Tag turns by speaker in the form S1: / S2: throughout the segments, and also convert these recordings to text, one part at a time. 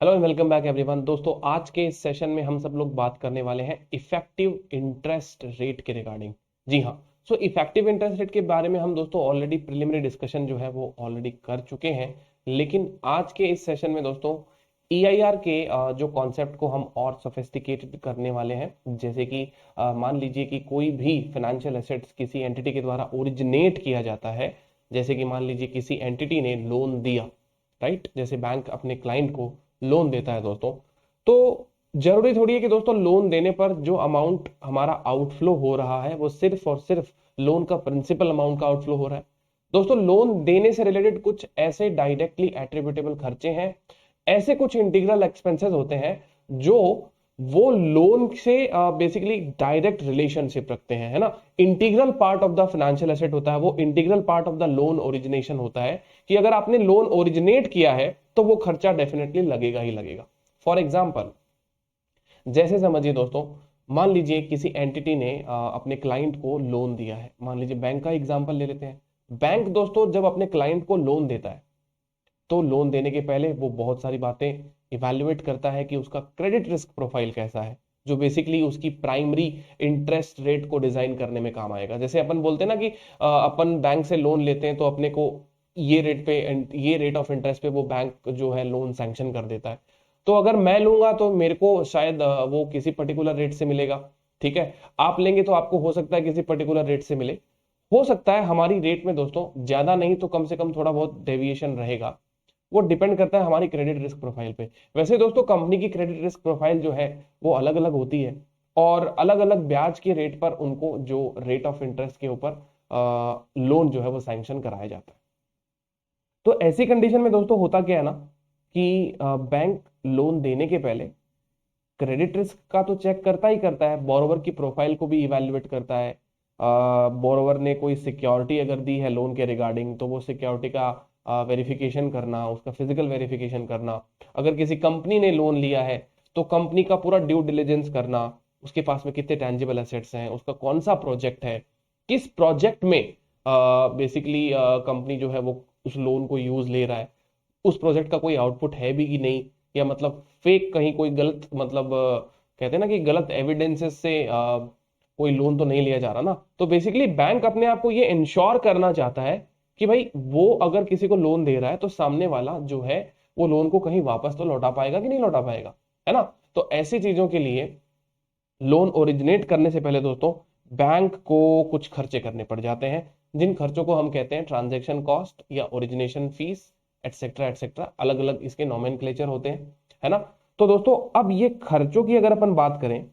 S1: Hello and welcome back everyone. दोस्तों आज के इस सेशन में हम सब लोग बात करने वाले हैं इफेक्टिव इंटरेस्ट रेट के रिगार्डिंग। जी हाँ। सो इफेक्टिव इंटरेस्ट रेट के बारे में हम दोस्तों ऑलरेडी प्रिलिमिनरी डिस्कशन जो है वो ऑलरेडी कर चुके हैं, लेकिन आज के इस सेशन में दोस्तों ईआईआर के जो कॉन्सेप्ट को हम और सोफिस्टिकेटेड करने वाले हैं। जैसे कि मान लीजिए कि कोई भी फाइनेंशियल एसेट्स किसी एंटिटी के द्वारा ओरिजिनेट किया जाता है। जैसे कि मान लीजिए किसी एंटिटी ने लोन दिया, राइट। जैसे बैंक अपने क्लाइंट को लोन देता है दोस्तों, तो जरूरी थोड़ी है कि दोस्तों लोन देने पर जो अमाउंट हमारा आउटफ्लो हो रहा है वो सिर्फ और सिर्फ लोन का प्रिंसिपल अमाउंट का आउटफ्लो हो रहा है। दोस्तों लोन देने से रिलेटेड कुछ ऐसे डायरेक्टली एट्रीब्यूटेबल खर्चे हैं, ऐसे कुछ इंटीग्रल एक्सपेंसेस होते हैं जो वो लोन से बेसिकली डायरेक्ट रिलेशनशिप रखते हैं, है ना। Integral part of the financial asset होता है वो, integral part of the loan origination होता है कि अगर आपने लोन ओरिजिनेट किया है तो वो खर्चा डेफिनेटली लगेगा ही लगेगा। फॉर एग्जाम्पल जैसे समझिए दोस्तों, मान लीजिए किसी एंटिटी ने अपने क्लाइंट को लोन दिया है। मान लीजिए बैंक का एग्जांपल ले लेते हैं। बैंक दोस्तों जब अपने क्लाइंट को लोन देता है तो लोन देने के पहले वो बहुत सारी बातें इवैल्यूएट करता है कि उसका क्रेडिट रिस्क प्रोफाइल कैसा है, जो बेसिकली उसकी प्राइमरी इंटरेस्ट रेट को डिजाइन करने में काम आएगा। जैसे अपन बोलते हैं ना कि अपन बैंक से लोन लेते हैं तो अपने को ये रेट पे, ये रेट ऑफ इंटरेस्ट पे वो बैंक जो है लोन सैंक्शन कर देता है। तो अगर मैं लूंगा तो मेरे को शायद वो किसी पर्टिकुलर रेट से मिलेगा, ठीक है। आप लेंगे तो आपको हो सकता है किसी पर्टिकुलर रेट से मिले। हो सकता है हमारी रेट में दोस्तों ज्यादा नहीं तो कम से कम थोड़ा बहुत डेविएशन रहेगा। वो डिपेंड करता है हमारी क्रेडिट रिस्क प्रोफाइल पे। वैसे दोस्तों कंपनी की क्रेडिट रिस्क प्रोफाइल जो है वो अलग अलग होती है और अलग अलग ब्याज के रेट पर उनको जो रेट ऑफ इंटरेस्ट के ऊपर लोन जो है वो सैंक्शन कराया जाता है। तो ऐसी कंडीशन में दोस्तों होता क्या है ना कि बैंक लोन देने के पहले क्रेडिट रिस्क का तो चेक करता ही करता है, बोरोवर की प्रोफाइल को भी इवैल्यूएट करता है। बोरोवर ने कोई सिक्योरिटी अगर दी है लोन के रिगार्डिंग तो वो सिक्योरिटी का वेरिफिकेशन करना, उसका फिजिकल वेरिफिकेशन करना। अगर किसी कंपनी ने लोन लिया है तो कंपनी का पूरा ड्यू डिलिजेंस करना, उसके पास में कितने टेंजिबल एसेट्स हैं, उसका कौन सा प्रोजेक्ट है, किस प्रोजेक्ट में बेसिकली कंपनी जो है वो उस लोन को यूज ले रहा है, उस प्रोजेक्ट का कोई आउटपुट है भी कि नहीं, या मतलब फेक कहीं कोई गलत मतलब कहते हैं ना कि गलत एविडेंसेस से कोई लोन तो नहीं लिया जा रहा ना। तो बेसिकली बैंक अपने आप को ये इंश्योर करना चाहता है कि भाई वो अगर किसी को लोन दे रहा है तो सामने वाला जो है वो लोन को कहीं वापस तो लौटा पाएगा कि नहीं लौटा पाएगा, है ना। तो ऐसी चीजों के लिए लोन ओरिजिनेट करने से पहले दोस्तों बैंक को कुछ खर्चे करने पड़ जाते हैं, जिन खर्चों को हम कहते हैं ट्रांजैक्शन कॉस्ट या ओरिजिनेशन फीस एटसेट्रा एटसेट्रा। अलग अलग इसके नोमेनक्लेचर होते हैं, है ना। तो दोस्तों अब ये खर्चों की अगर अपन बात करें,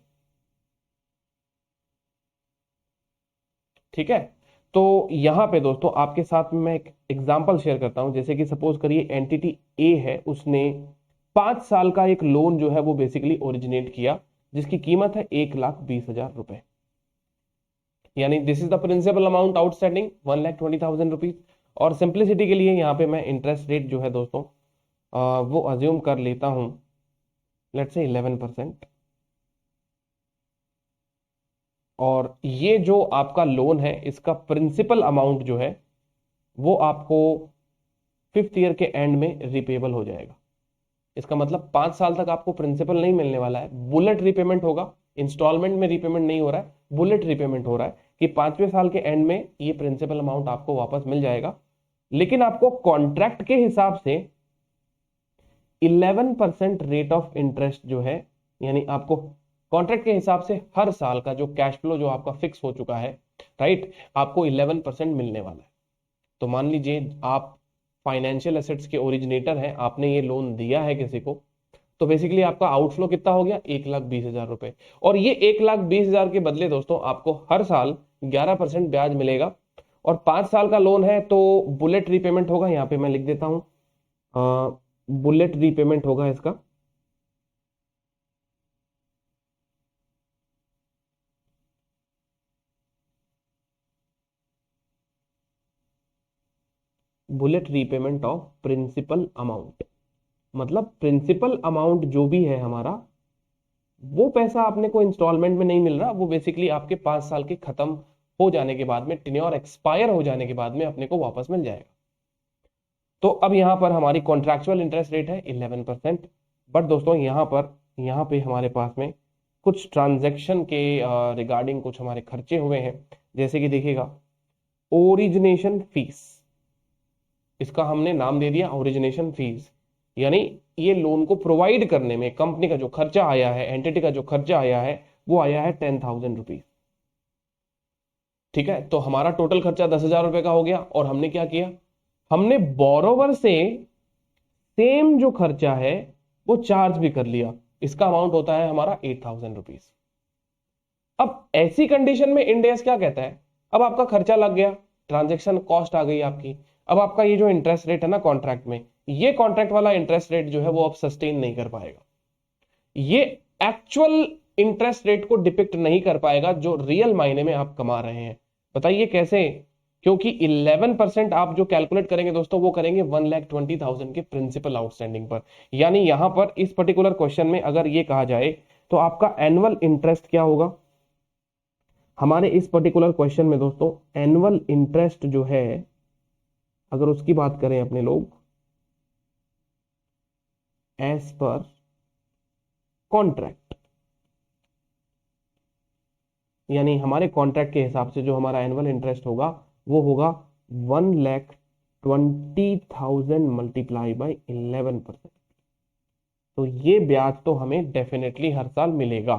S1: ठीक है, तो यहां पे दोस्तों आपके साथ में मैं एक एग्जांपल शेयर करता हूं। जैसे कि सपोज करिए एंटिटी ए है, उसने 5 साल का एक लोन जो है वो बेसिकली ओरिजिनेट किया जिसकी कीमत है 1,20,000 रुपए। यानी this is the principal amount outstanding 1,20,000 rupees. और सिंप्लिसिटी के लिए यहाँ पे मैं इंटरेस्ट रेट जो है दोस्तों वो अज्यूम कर लेता हूं, लेट्स से 11%। और ये जो आपका लोन है इसका प्रिंसिपल अमाउंट जो है वो आपको 5th ईयर के एंड में रिपेबल हो जाएगा। इसका मतलब 5 साल तक आपको प्रिंसिपल नहीं मिलने वाला है, बुलेट रिपेमेंट होगा। इंस्टॉलमेंट में रिपेमेंट नहीं हो रहा है, बुलेट रिपेमेंट हो रहा है कि 5वें साल के एंड में ये प्रिंसिपल अमाउंट आपको वापस मिल जाएगा। लेकिन आपको कॉन्ट्रैक्ट के हिसाब से 11% रेट ऑफ इंटरेस्ट जो है, यानी आपको कॉन्ट्रैक्ट के हिसाब से हर साल का जो कैश फ्लो जो आपका फिक्स हो चुका है, राइट, आपको 11% मिलने वाला है। तो मान लीजिए आप फाइनेंशियल एसेट्स के ओरिजिनेटर हैं, आपने ये लोन दिया है किसी को, तो बेसिकली आपका आउटफ्लो कितना हो गया 1,20,000 रुपए। और ये 1,20,000 के बदले दोस्तों आपको हर साल 11% ब्याज मिलेगा। और 5 साल का लोन है तो बुलेट रीपेमेंट होगा, यहाँ पे मैं लिख देता हूं बुलेट रीपेमेंट होगा इसका। Bullet repayment of principal amount, मतलब प्रिंसिपल अमाउंट जो भी है हमारा, वो पैसा आपने को इंस्टॉलमेंट में नहीं मिल रहा, वो बेसिकली आपके 5 साल के खत्म हो जाने के बाद में, टेन्योर एक्सपायर हो जाने के बाद में अपने को वापस मिल जाएगा। तो अब यहां पर हमारी कॉन्ट्रैक्चुअल इंटरेस्ट रेट है 11%। बट दोस्तों यहाँ पे हमारे पास में कुछ ट्रांजैक्शन के रिगार्डिंग कुछ हमारे खर्चे हुए हैं। जैसे कि देखिएगा, ओरिजिनेशन फीस, इसका हमने नाम दे दिया ओरिजिनेशन फीस, यानी ये लोन को प्रोवाइड करने में कंपनी का जो खर्चा आया है, एंटिटी का जो खर्चा आया है, वो आया है 10,000 रुपीज। ठीक है, तो हमारा टोटल खर्चा 10,000 रुपए का हो गया, और हमने क्या किया, हमने बोरोवर से सेम जो खर्चा है वो चार्ज भी कर लिया। इसका अमाउंट होता है हमारा 8,000 रुपीज। अब ऐसी कंडीशन में इंड एस क्या कहता है, अब आपका खर्चा लग गया, ट्रांजेक्शन कॉस्ट आ गई आपकी, अब आपका ये जो इंटरेस्ट रेट है ना कॉन्ट्रैक्ट में, ये कॉन्ट्रैक्ट वाला इंटरेस्ट रेट जो है वो अब सस्टेन नहीं कर पाएगा, ये एक्चुअल इंटरेस्ट रेट को डिपिक्ट नहीं कर पाएगा जो रियल मायने में आप कमा रहे हैं। बताइए कैसे, क्योंकि 11% आप जो कैलकुलेट करेंगे दोस्तों वो करेंगे 1,20,000 के प्रिंसिपल आउटस्टैंडिंग पर। यानी यहां पर इस पर्टिकुलर क्वेश्चन में अगर ये कहा जाए तो आपका एनुअल इंटरेस्ट क्या होगा हमारे इस पर्टिकुलर क्वेश्चन में दोस्तों, एनुअल इंटरेस्ट जो है अगर उसकी बात करें अपने लोग एज पर कॉन्ट्रैक्ट, यानी हमारे कॉन्ट्रैक्ट के हिसाब से जो हमारा एनुअल इंटरेस्ट होगा वो होगा 1,20,000 मल्टीप्लाई बाई 11%। तो ये ब्याज तो हमें डेफिनेटली हर साल मिलेगा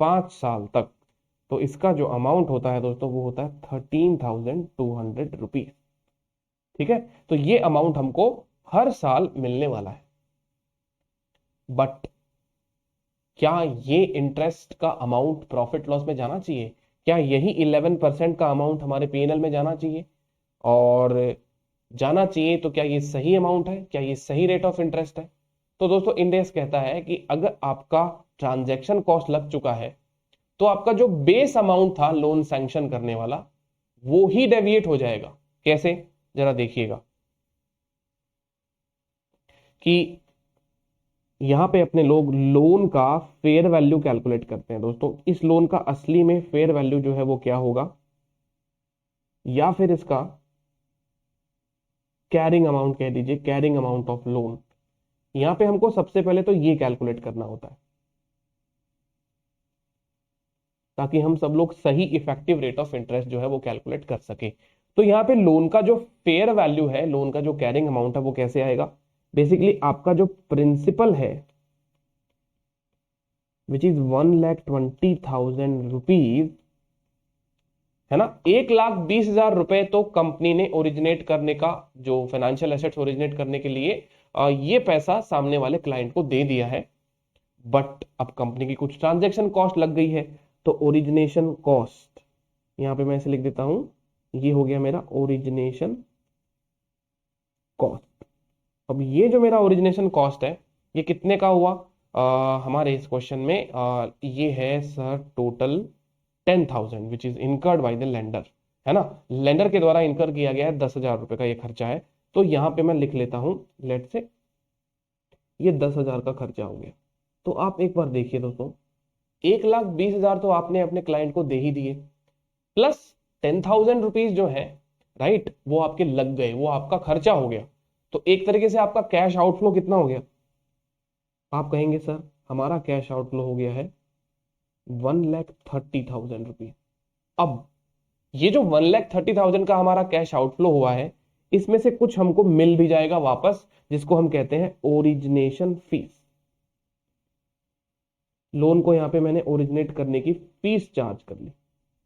S1: 5 साल तक। तो इसका जो अमाउंट होता है दोस्तों वो होता है 13,200 रुपीज। ठीक है, तो ये अमाउंट हमको हर साल मिलने वाला है। बट क्या ये इंटरेस्ट का अमाउंट प्रॉफिट लॉस में जाना चाहिए? क्या यही 11% का अमाउंट हमारे पीएनएल में जाना चाहिए? और जाना चाहिए तो क्या ये सही अमाउंट है, क्या ये सही रेट ऑफ इंटरेस्ट है? तो दोस्तों इंड एस कहता है कि अगर आपका ट्रांजैक्शन कॉस्ट लग चुका है तो आपका जो बेस अमाउंट था लोन सैंक्शन करने वाला वो ही डेविएट हो जाएगा। कैसे, जरा देखिएगा कि यहां पे अपने लोग लोन का फेयर वैल्यू कैलकुलेट करते हैं दोस्तों। इस लोन का असली में फेयर वैल्यू जो है वो क्या होगा, या फिर इसका कैरिंग अमाउंट कह दीजिए, कैरिंग अमाउंट ऑफ लोन। यहां पे हमको सबसे पहले तो ये कैलकुलेट करना होता है ताकि हम सब लोग सही इफेक्टिव रेट ऑफ इंटरेस्ट जो है वो कैलकुलेट कर सके। तो यहाँ पे लोन का जो फेयर वैल्यू है, लोन का जो कैरिंग अमाउंट है वो कैसे आएगा, बेसिकली आपका जो प्रिंसिपल है विच इज 1,20,000 रुपीज है ना, 1,20,000 रुपए तो कंपनी ने ओरिजिनेट करने का, जो फाइनेंशियल एसेट्स ओरिजिनेट करने के लिए ये पैसा सामने वाले क्लाइंट को दे दिया है। बट अब कंपनी की कुछ ट्रांजैक्शन कॉस्ट लग गई है, तो ओरिजिनेशन कॉस्ट यहां पे मैं ऐसे लिख देता हूं, ये हो गया मेरा ओरिजिनेशन कॉस्ट। अब ये जो मेरा ओरिजिनेशन कॉस्ट है ये कितने का हुआ हमारे इस क्वेश्चन में, ये है sir total 10,000 which is incurred by the lender, है ना, लेंडर के द्वारा इनकर किया गया है 10,000 रुपए का ये खर्चा है। तो यहां पे मैं लिख लेता हूं, लेट से ये 10,000 का खर्चा हो गया। तो आप एक बार देखिए दोस्तों, 1,20,000 तो आपने अपने क्लाइंट को दे ही दिए, प्लस 10,000 रुपीज जो है राइट वो आपके लग गए, वो आपका खर्चा हो गया। तो एक तरीके से आपका कैश आउटफ्लो कितना हो गया, आप कहेंगे सर हमारा कैश आउटफ्लो हो गया है 1,30,000 रुपीज। अब ये जो 1,30,000 का हमारा कैश आउटफ्लो हुआ है इसमें से कुछ हमको मिल भी जाएगा वापस, जिसको हम कहते हैं ओरिजिनेशन फीस। लोन को यहां पे मैंने ओरिजिनेट करने की फीस चार्ज कर ली।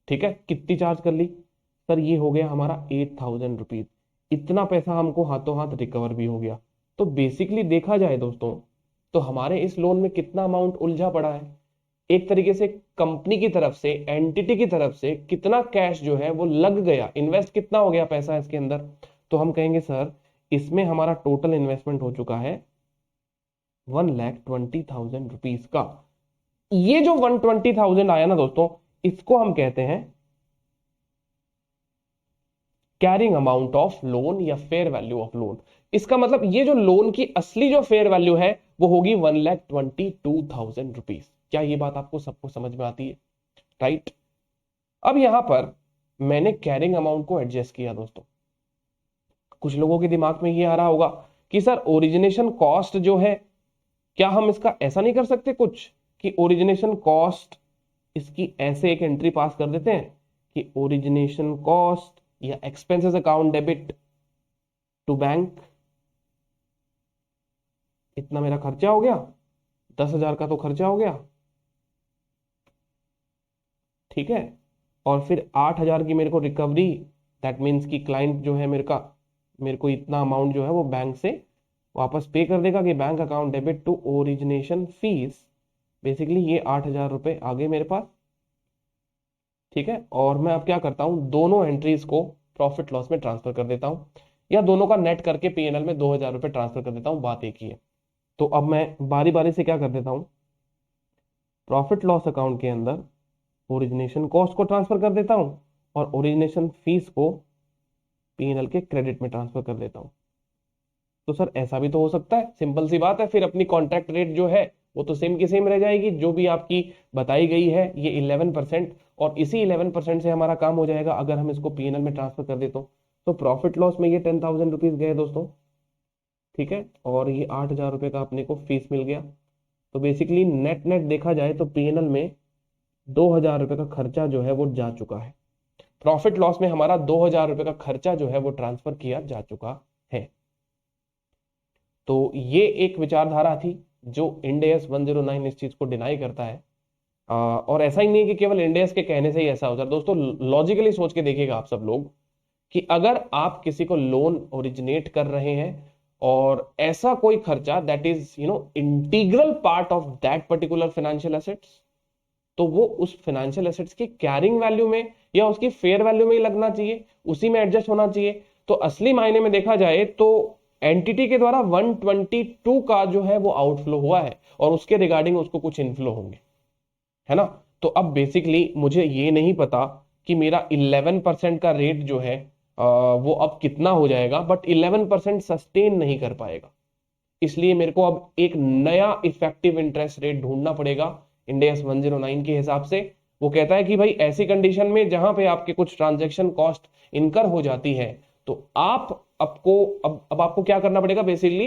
S1: ठीक है, कितनी चार्ज कर ली सर, ये हो गया हमारा 8,000 रुपीज। इतना पैसा हमको हाथों हाथ रिकवर भी हो गया। तो बेसिकली देखा जाए दोस्तों तो हमारे इस लोन में कितना अमाउंट उलझा पड़ा है, एक तरीके से कंपनी की तरफ से, एंटिटी की तरफ से कितना कैश जो है वो लग गया, इन्वेस्ट कितना हो गया पैसा इसके अंदर। तो हम कहेंगे सर इसमें हमारा टोटल इन्वेस्टमेंट हो चुका है 1,20,000 रुपीज का। ये जो 120,000 आया ना दोस्तों, इसको हम कहते हैं कैरिंग अमाउंट ऑफ लोन या फेयर वैल्यू ऑफ लोन। इसका मतलब ये जो लोन की असली जो फेयर वैल्यू है वो होगी 1,22,000 रुपीज। क्या ये बात आपको सबको समझ में आती है, राइट? अब यहां पर मैंने कैरिंग अमाउंट को एडजस्ट किया दोस्तों। कुछ लोगों के दिमाग में ये आ रहा होगा कि सर ओरिजिनेशन कॉस्ट जो है क्या हम इसका ऐसा नहीं कर सकते कुछ कि ओरिजिनेशन कॉस्ट इसकी ऐसे एक एंट्री पास कर देते हैं कि ओरिजिनेशन कॉस्ट या expenses account debit to bank, इतना मेरा खर्चा हो गया, 10,000 का तो खर्चा हो गया, ठीक है। और फिर 8,000 की मेरे को रिकवरी, दैट मीन्स कि क्लाइंट जो है मेरे को इतना अमाउंट जो है वो बैंक से वापस पे कर देगा कि bank account debit to origination fees. Basically ये 8,000 रुपए आ गए मेरे पास, ठीक है। और मैं अब क्या करता हूं, दोनों एंट्रीज को प्रॉफिट लॉस में ट्रांसफर कर देता हूं, या दोनों का नेट करके पीएनएल में 2,000 रुपए ट्रांसफर कर देता हूं, बात एक ही है। तो अब मैं बारी बारी से क्या कर देता हूं, प्रॉफिट लॉस अकाउंट के अंदर ओरिजिनेशन कॉस्ट को ट्रांसफर कर देता हूं और ओरिजिनेशन फीस को पीएनएल के क्रेडिट में ट्रांसफर कर देता हूं। तो सर ऐसा भी तो हो सकता है, सिंपल सी बात है। फिर अपनी कॉन्ट्रैक्ट रेट जो है वो तो सेम की सेम रह जाएगी, जो भी आपकी बताई गई है ये 11%, और इसी 11% से हमारा काम हो जाएगा अगर हम इसको पीएनएल में ट्रांसफर कर देते तो प्रॉफिट लॉस में ये 10,000 रुपीज गए दोस्तों, ठीक है। और ये 8,000 रुपए का अपने को फीस मिल गया। तो बेसिकली नेट नेट देखा जाए तो पीएनएल में 2,000 रुपए का खर्चा जो है वो जा चुका है। प्रॉफिट लॉस में हमारा 2,000 रुपए का खर्चा जो है वो ट्रांसफर किया जा चुका है। तो ये एक विचारधारा थी जो इंड एस 109 इस चीज को डिनाई करता है। और ऐसा ही नहीं है कि केवल इंड एस के कहने से ही ऐसा होता है दोस्तों, लॉजिकली सोच के देखिएगा आप सब लोग कि अगर आप किसी को लोन ओरिजिनेट कर रहे हैं और ऐसा कोई खर्चा that is integral part of that particular financial assets, तो वो उस फाइनेंशियल एसेट्स की कैरिंग वैल्यू में या उसकी फेयर वैल्यू में ही लगना चाहिए, उसी में एडजस्ट होना चाहिए। तो असली मायने में देखा जाए तो एंटिटी के द्वारा 122 का जो है वो आउटफ्लो हुआ है और उसके रिगार्डिंग उसको कुछ इनफ्लो होंगे, है ना। तो अब बेसिकली मुझे ये नहीं पता कि मेरा 11% का रेट जो है वो अब कितना हो जाएगा, बट 11% सस्टेन नहीं कर पाएगा। इसलिए मेरे को अब एक नया इफेक्टिव इंटरेस्ट रेट ढूंढना पड़ेगा इंड एस 109 के हिसाब से। वो कहता है कि भाई ऐसी कंडीशन में जहां पे आपके कुछ ट्रांजैक्शन कॉस्ट इनकर हो जाती है तो अब आपको क्या करना पड़ेगा बेसिकली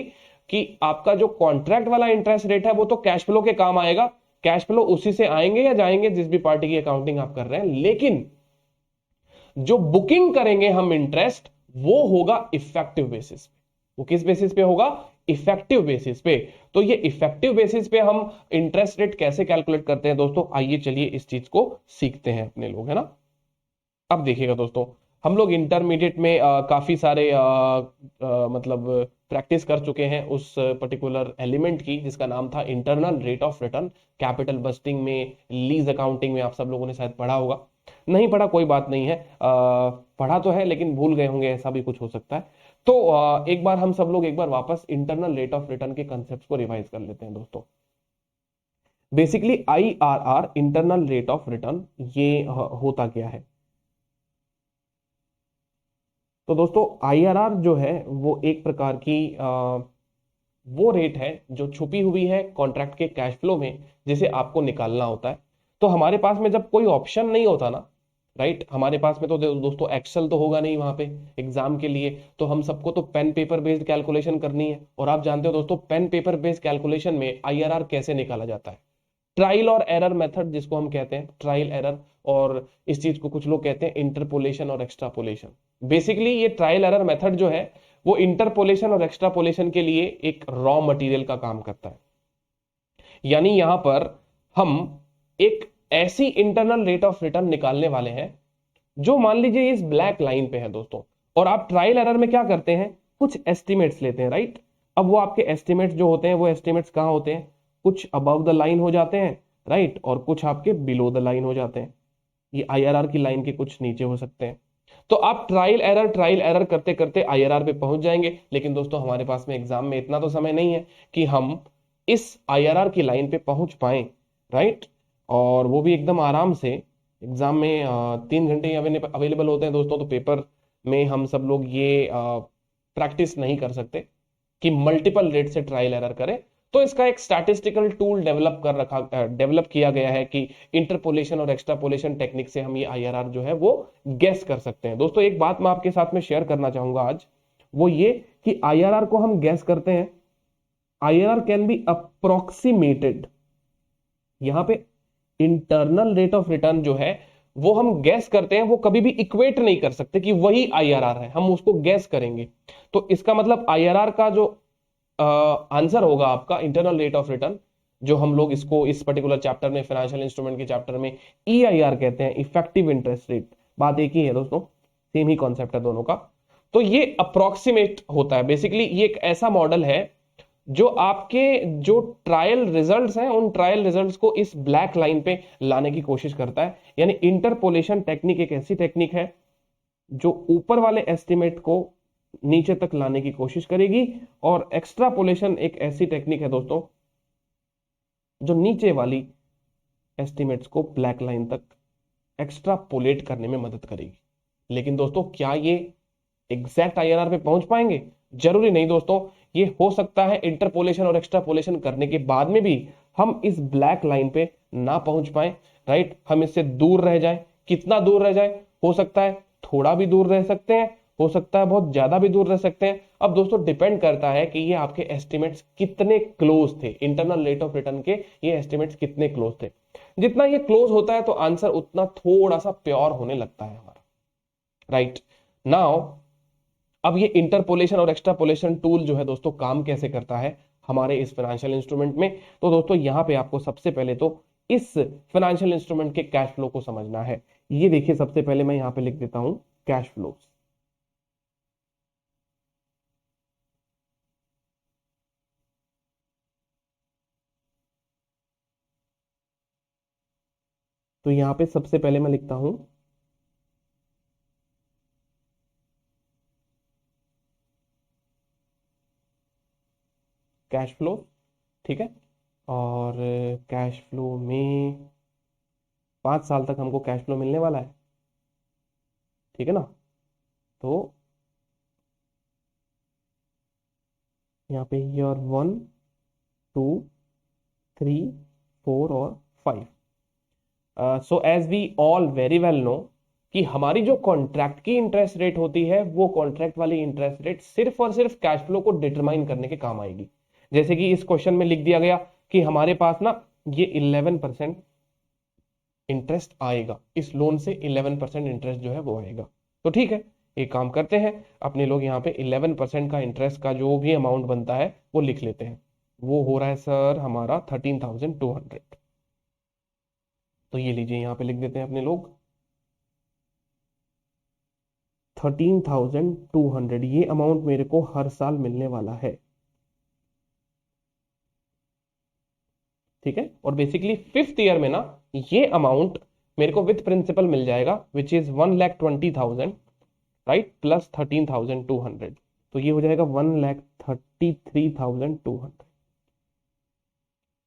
S1: कि आपका जो कॉन्ट्रैक्ट वाला इंटरेस्ट रेट है वो तो कैश फ्लो के काम आएगा, कैश फ्लो उसी से आएंगे या जाएंगे जिस भी पार्टी की अकाउंटिंग आप कर रहे हैं, लेकिन जो बुकिंग करेंगे हम इंटरेस्ट वो होगा इफेक्टिव बेसिस पे। वो किस बेसिस पे होगा, इफेक्टिव बेसिस पे। तो ये इफेक्टिव बेसिस पे हम इंटरेस्ट रेट कैसे कैलकुलेट करते हैं दोस्तों, आइए चलिए इस चीज को सीखते हैं अपने लोग, है ना। अब देखिएगा दोस्तों, हम लोग इंटरमीडिएट में काफी सारे मतलब प्रैक्टिस कर चुके हैं उस पर्टिकुलर एलिमेंट की जिसका नाम था internal rate of return. Capital budgeting में, लीज अकाउंटिंग में आप सब लोगों ने शायद पढ़ा होगा, नहीं पढ़ा कोई बात नहीं है, पढ़ा तो है लेकिन भूल गए होंगे, ऐसा भी कुछ हो सकता है। तो एक बार हम सब लोग एक बार वापस इंटरनल रेट ऑफ रिटर्न के कंसेप्ट को रिवाइज कर लेते हैं दोस्तों। Basically IRR, internal rate of return, ये होता क्या है। तो दोस्तों IRR जो है वो एक प्रकार की वो रेट है जो छुपी हुई है कॉन्ट्रैक्ट के कैश फ्लो में, जिसे आपको निकालना होता है। तो हमारे पास में जब कोई ऑप्शन नहीं होता ना, राइट, हमारे पास में तो दोस्तों एक्सेल तो होगा नहीं वहां पे एग्जाम के लिए, तो हम सबको तो पेन पेपर बेस्ड कैलकुलेशन करनी है। और आप जानते हो दोस्तों पेन पेपर बेस्ड कैलकुलेशन में IRR कैसे निकाला जाता है, ट्रायल और एरर मेथड जिसको हम कहते हैं, ट्रायल एरर, और इस चीज को कुछ लोग कहते हैं इंटरपोलेशन और एक्स्ट्रापोलेशन। बेसिकली ये ट्रायल एरर मेथड जो है वो इंटरपोलेशन और एक्स्ट्रापोलेशन के लिए एक रॉ मटेरियल का काम करता है। यानी यहां पर हम एक ऐसी इंटरनल रेट ऑफ रिटर्न निकालने वाले हैं जो मान लीजिए इस ब्लैक लाइन पे है दोस्तों, और आप ट्रायल एरर में क्या करते हैं, कुछ एस्टिमेट्स लेते हैं, राइट। अब वो आपके एस्टिमेट्स जो होते हैं वो एस्टिमेट्स कहां होते हैं, कुछ अबव द लाइन हो जाते हैं, राइट, और कुछ आपके बिलो द लाइन हो जाते हैं। ये IRR की लाइन के कुछ नीचे हो सकते हैं। तो आप ट्रायल एरर करते करते IRR पे पहुंच जाएंगे। लेकिन दोस्तों हमारे पास में एग्जाम में इतना तो समय नहीं है कि हम इस IRR की लाइन पे पहुंच पाए, राइट, और वो भी एकदम आराम से। एग्जाम में 3 घंटे अवेलेबल होते हैं दोस्तों, तो पेपर में हम सब लोग ये प्रैक्टिस नहीं कर सकते कि मल्टीपल रेट से ट्रायल एरर करें। तो इसका एक स्टैटिस्टिकल टूल डेवलप किया गया है कि इंटरपोलेशन और एक्स्ट्रापोलेशन टेक्निक से हम ये IRR जो है वो गेस कर सकते हैं। दोस्तों एक बात मैं आपके साथ में शेयर करना चाहूंगा आज, वो ये कि IRR को हम गेस करते हैं IRR कैन बी अप्रोक्सीमेटेड। यहां पे इंटरनल रेट ऑफ रिटर्न जो है वो हम गैस करते हैं, वो कभी भी इक्वेट नहीं कर सकते कि वही IRR है, हम उसको गैस करेंगे। तो इसका मतलब IRR का जो आंसर होगा आपका इंटरनल रेट ऑफ रिटर्न, जो हम लोग इसको इस पर्टिकुलर चैप्टर में, फाइनेंशियल इंस्ट्रूमेंट के चैप्टर में EIR कहते हैं, इफेक्टिव इंटरेस्ट रेट। बात एक ही है दोस्तों, सेम ही कॉन्सेप्ट है दोनों का। तो ये अप्रोक्सीमेट होता है, बेसिकली ये एक ऐसा मॉडल है जो आपके जो ट्रायल रिजल्ट्स हैं उन ट्रायल रिजल्ट्स को इस ब्लैक लाइन पे लाने की कोशिश करता है। यानी इंटरपोलेशन टेक्निक एक ऐसी टेक्निक है जो ऊपर वाले एस्टिमेट को नीचे तक लाने की कोशिश करेगी, और एक्स्ट्रापोलेशन एक ऐसी टेक्निक है दोस्तों जो नीचे वाली एस्टिमेट्स को ब्लैक लाइन तक एक्स्ट्रापोलेट करने में मदद करेगी। लेकिन दोस्तों क्या ये एग्जैक्ट IRR पे पहुंच पाएंगे? जरूरी नहीं दोस्तों। ये हो सकता है इंटरपोलेशन और एक्स्ट्रापोलेशन करने के बाद में भी हम इस ब्लैक लाइन पे ना पहुंच पाए, राइट, हम इससे दूर रह जाए। कितना दूर रह जाए? हो सकता है थोड़ा भी दूर रह सकते हैं, हो सकता है बहुत ज्यादा भी दूर रह सकते हैं। अब दोस्तों डिपेंड करता है कि ये आपके एस्टिमेट्स कितने क्लोज थे, इंटरनल रेट ऑफ रिटर्न के ये एस्टिमेट्स कितने क्लोज थे। जितना ये क्लोज होता है तो आंसर उतना थोड़ा सा प्योर होने लगता है हमारा, राइट। नाउ अब ये इंटरपोलेशन और एक्स्ट्रापोलेशन टूल जो है दोस्तों काम कैसे करता है हमारे इस फाइनेंशियल इंस्ट्रूमेंट में? तो दोस्तों यहां पे आपको सबसे पहले तो इस फाइनेंशियल इंस्ट्रूमेंट के कैश फ्लो को समझना है। ये देखिए, सबसे पहले मैं यहां पे लिख देता हूं कैश फ्लो। तो यहां पे सबसे पहले मैं लिखता हूं कैश फ्लो, ठीक है। और कैश फ्लो में 5 साल तक हमको कैश फ्लो मिलने वाला है, ठीक है ना। तो यहाँ पे ईयर 1, 2, 3, 4 और 5। So as we all very well know कि हमारी जो कॉन्ट्रैक्ट की इंटरेस्ट रेट होती है वो कॉन्ट्रैक्ट वाली इंटरेस्ट रेट सिर्फ और सिर्फ कैश फ्लो को डिटरमाइन करने के काम आएगी। जैसे कि इस क्वेश्चन में लिख दिया गया कि हमारे पास ना ये 11% इंटरेस्ट आएगा, इस लोन से 11% इंटरेस्ट जो है वो आएगा। तो ठीक है, एक काम करते हैं, अपने लोग यहाँ पे 11% का इंटरेस्ट का जो भी अमाउंट बनता है वो लिख लेते हैं। वो हो रहा है सर हमारा 13,200। तो ये लीजिए यहाँ पे लिख देते हैं अपने लोग 13,200, ये अमाउंट मेरे को हर साल मिलने वाला है, ठीक है। और बेसिकली 5th ईयर में ना ये अमाउंट मेरे को विथ प्रिंसिपल मिल जाएगा, विच इज 1,20,000, राइट, प्लस 13,200। तो ये हो जाएगा 1,33,200।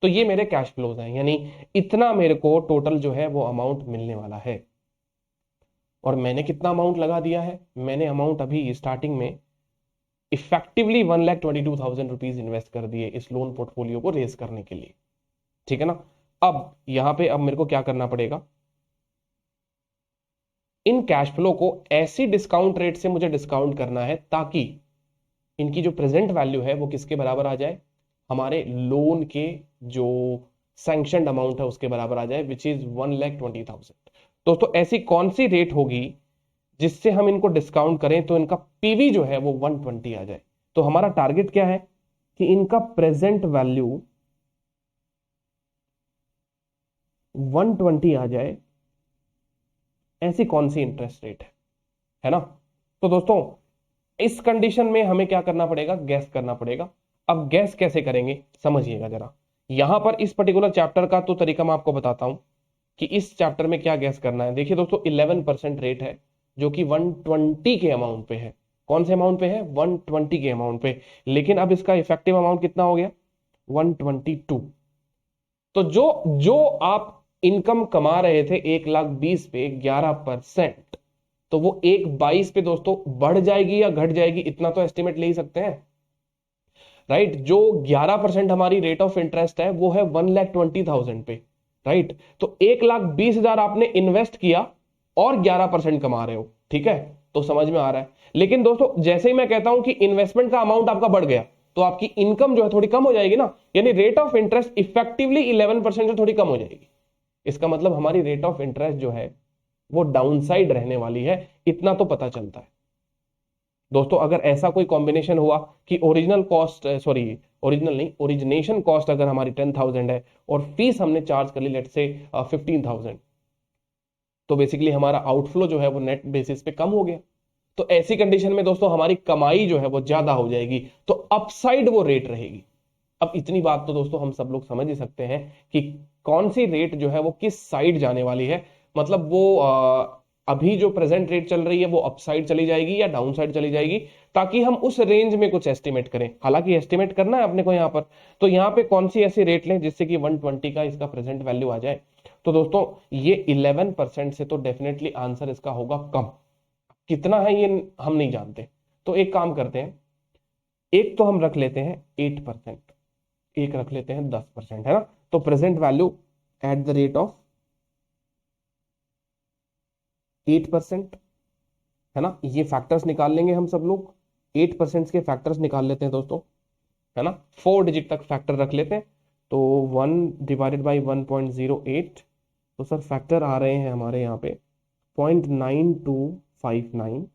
S1: तो ये मेरे कैश फ्लोज हैं, यानी इतना मेरे को टोटल जो है वो अमाउंट मिलने वाला है। और मैंने कितना अमाउंट लगा दिया है? मैंने अमाउंट अभी स्टार्टिंग में इफेक्टिवली 1,22,000 रुपीज इन्वेस्ट कर दिए इस लोन पोर्टफोलियो को रेज करने के लिए, ठीक है ना। अब यहां पे अब मेरे को क्या करना पड़ेगा, इन कैश फ्लो को ऐसी डिस्काउंट रेट से मुझे डिस्काउंट करना है ताकि इनकी जो प्रेजेंट वैल्यू है वो किसके बराबर आ जाए, हमारे लोन के जो सैंक्शनड अमाउंट है उसके बराबर आ जाए, विच इज 1,20,000। दोस्तों ऐसी कौन सी रेट होगी जिससे हम इनको डिस्काउंट करें तो इनका पीवी जो है वो 120 आ जाए? तो हमारा टारगेट क्या है कि इनका प्रेजेंट वैल्यू 120 आ जाए। ऐसी कौन सी इंटरेस्ट रेट है ना। तो दोस्तों इस कंडीशन में हमें क्या करना पड़ेगा, गैस करना पड़ेगा। अब गैस कैसे करेंगे समझिएगा जरा। यहां पर इस पर्टिकुलर चैप्टर का तो तरीका मैं आपको बताता हूं कि इस चैप्टर में क्या गैस करना है। देखिए दोस्तों 11% रेट है जो कि 120 के अमाउंट पे है। कौन से अमाउंट पे है? 120 के अमाउंट पे। लेकिन अब इसका इफेक्टिव अमाउंट कितना हो गया? 122। तो जो आप इनकम कमा रहे थे 1,20,000 पे 11%, तो वो 1,22 पे दोस्तों बढ़ जाएगी या घट जाएगी, इतना तो एस्टिमेट ले ही सकते हैं, राइट। जो 11% हमारी रेट ऑफ इंटरेस्ट है वो है 1,20,000 पे, राइट। तो 1,20,000 आपने इन्वेस्ट किया और 11% कमा रहे हो, ठीक है। तो समझ में आ रहा है। लेकिन दोस्तों जैसे ही मैं कहता हूं कि इन्वेस्टमेंट का अमाउंट आपका बढ़ गया, तो आपकी इनकम जो है थोड़ी कम हो जाएगी ना, यानी रेट ऑफ इंटरेस्ट इफेक्टिवली 11% से थोड़ी कम हो जाएगी। इसका मतलब हमारी रेट ऑफ इंटरेस्ट जो है वो डाउनसाइड रहने वाली है, इतना तो पता चलता है दोस्तों। अगर ऐसा कोई कॉम्बिनेशन हुआ कि ओरिजिनल कॉस्ट, सॉरी ओरिजिनल नहीं, ओरिजिनेशन कॉस्ट अगर हमारी 10,000 है और फीस हमने चार्ज कर ली लेट से 15,000, तो बेसिकली हमारा आउटफ्लो जो है वो नेट बेसिस पे कम हो गया। तो ऐसी कंडीशन में दोस्तों हमारी कमाई जो है वो ज्यादा हो जाएगी, तो अपसाइड वो रेट रहेगी। अब इतनी बात तो दोस्तों हम सब लोग समझ ही सकते हैं कि कौन सी रेट जो है वो किस साइड जाने वाली है। मतलब वो अभी जो प्रेजेंट रेट चल रही है वो अपसाइड चली जाएगी या डाउन साइड चली जाएगी, ताकि हम उस रेंज में कुछ एस्टिमेट करें। हालांकि एस्टिमेट करना है अपने को यहाँ पर, तो यहाँ पे कौन सी ऐसी रेट लें जिससे कि 120 का इसका प्रेजेंट वैल्यू आ जाए। तो दोस्तों ये 11% से तो डेफिनेटली आंसर इसका होगा कम। कितना है ये हम नहीं जानते, तो एक काम करते हैं, एक तो हम रख लेते हैं 8%, एक रख लेते हैं 10%, है ना। तो present value at the rate of 8%, है ना। ये फैक्टर्स निकाल लेंगे हम सब लोग, 8% के फैक्टर्स निकाल लेते हैं दोस्तों, है ना। 4 डिजिट तक फैक्टर रख लेते हैं, तो 1 डिवाइडेड बाई 1.08, तो सर फैक्टर आ रहे हैं हमारे यहाँ पे 0.9259,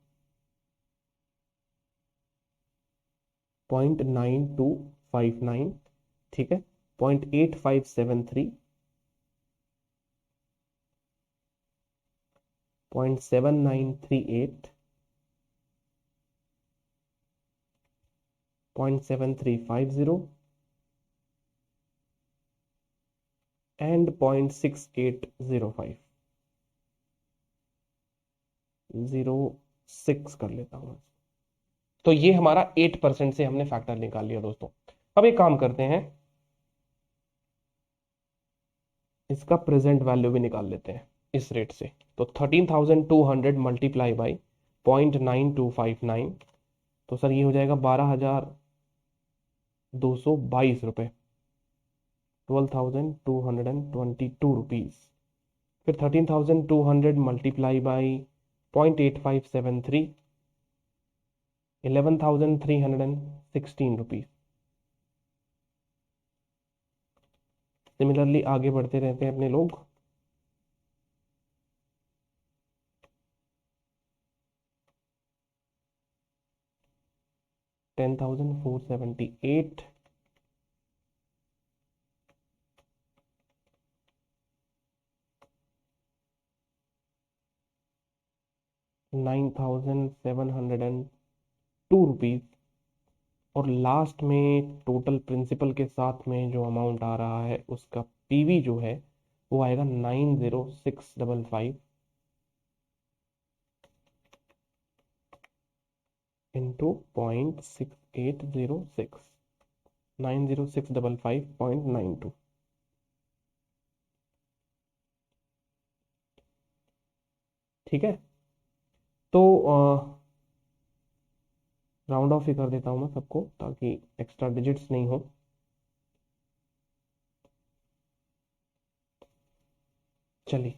S1: 0.9259, ठीक है, 0.8573, 0.7938, 0.7350 एंड 0.6805, 06 कर लेता हूं। तो ये हमारा 8% से हमने फैक्टर निकाल लिया दोस्तों। अब एक काम करते हैं, इसका प्रेजेंट वैल्यू भी निकाल लेते हैं इस रेट से। तो 13,200 मल्टीप्लाई बाई 0.9259, तो सर ये हो जाएगा 12,222 रुपए, 12,222 रुपीज। फिर 13,200 मल्टीप्लाई बाई 0.8573, 11,316 रुपीज। सिमिलरली आगे बढ़ते रहते हैं अपने लोग। $10,478, 9,702 रुपीज, और लास्ट में टोटल प्रिंसिपल के साथ में जो अमाउंट आ रहा है उसका पीवी जो है वो आएगा 90655 इंटू 0.6806, 90655.92। ठीक है, तो राउंड ऑफ ही कर देता हूं मैं सबको ताकि एक्स्ट्रा डिजिट्स नहीं हो। चलिए,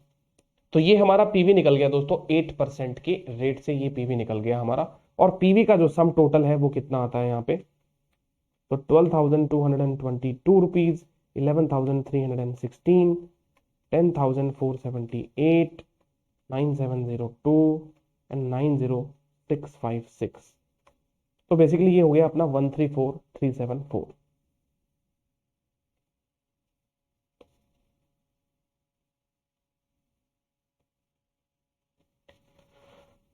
S1: तो ये हमारा पीवी निकल गया दोस्तों, 8% के रेट से ये पीवी निकल गया हमारा। और पीवी का जो सम टोटल है वो कितना आता है यहाँ पे, तो 12,222 रुपीज, 11,316, 10,478, 9,702 एंड 9,0656। तो बेसिकली ये हो गया अपना 134,374।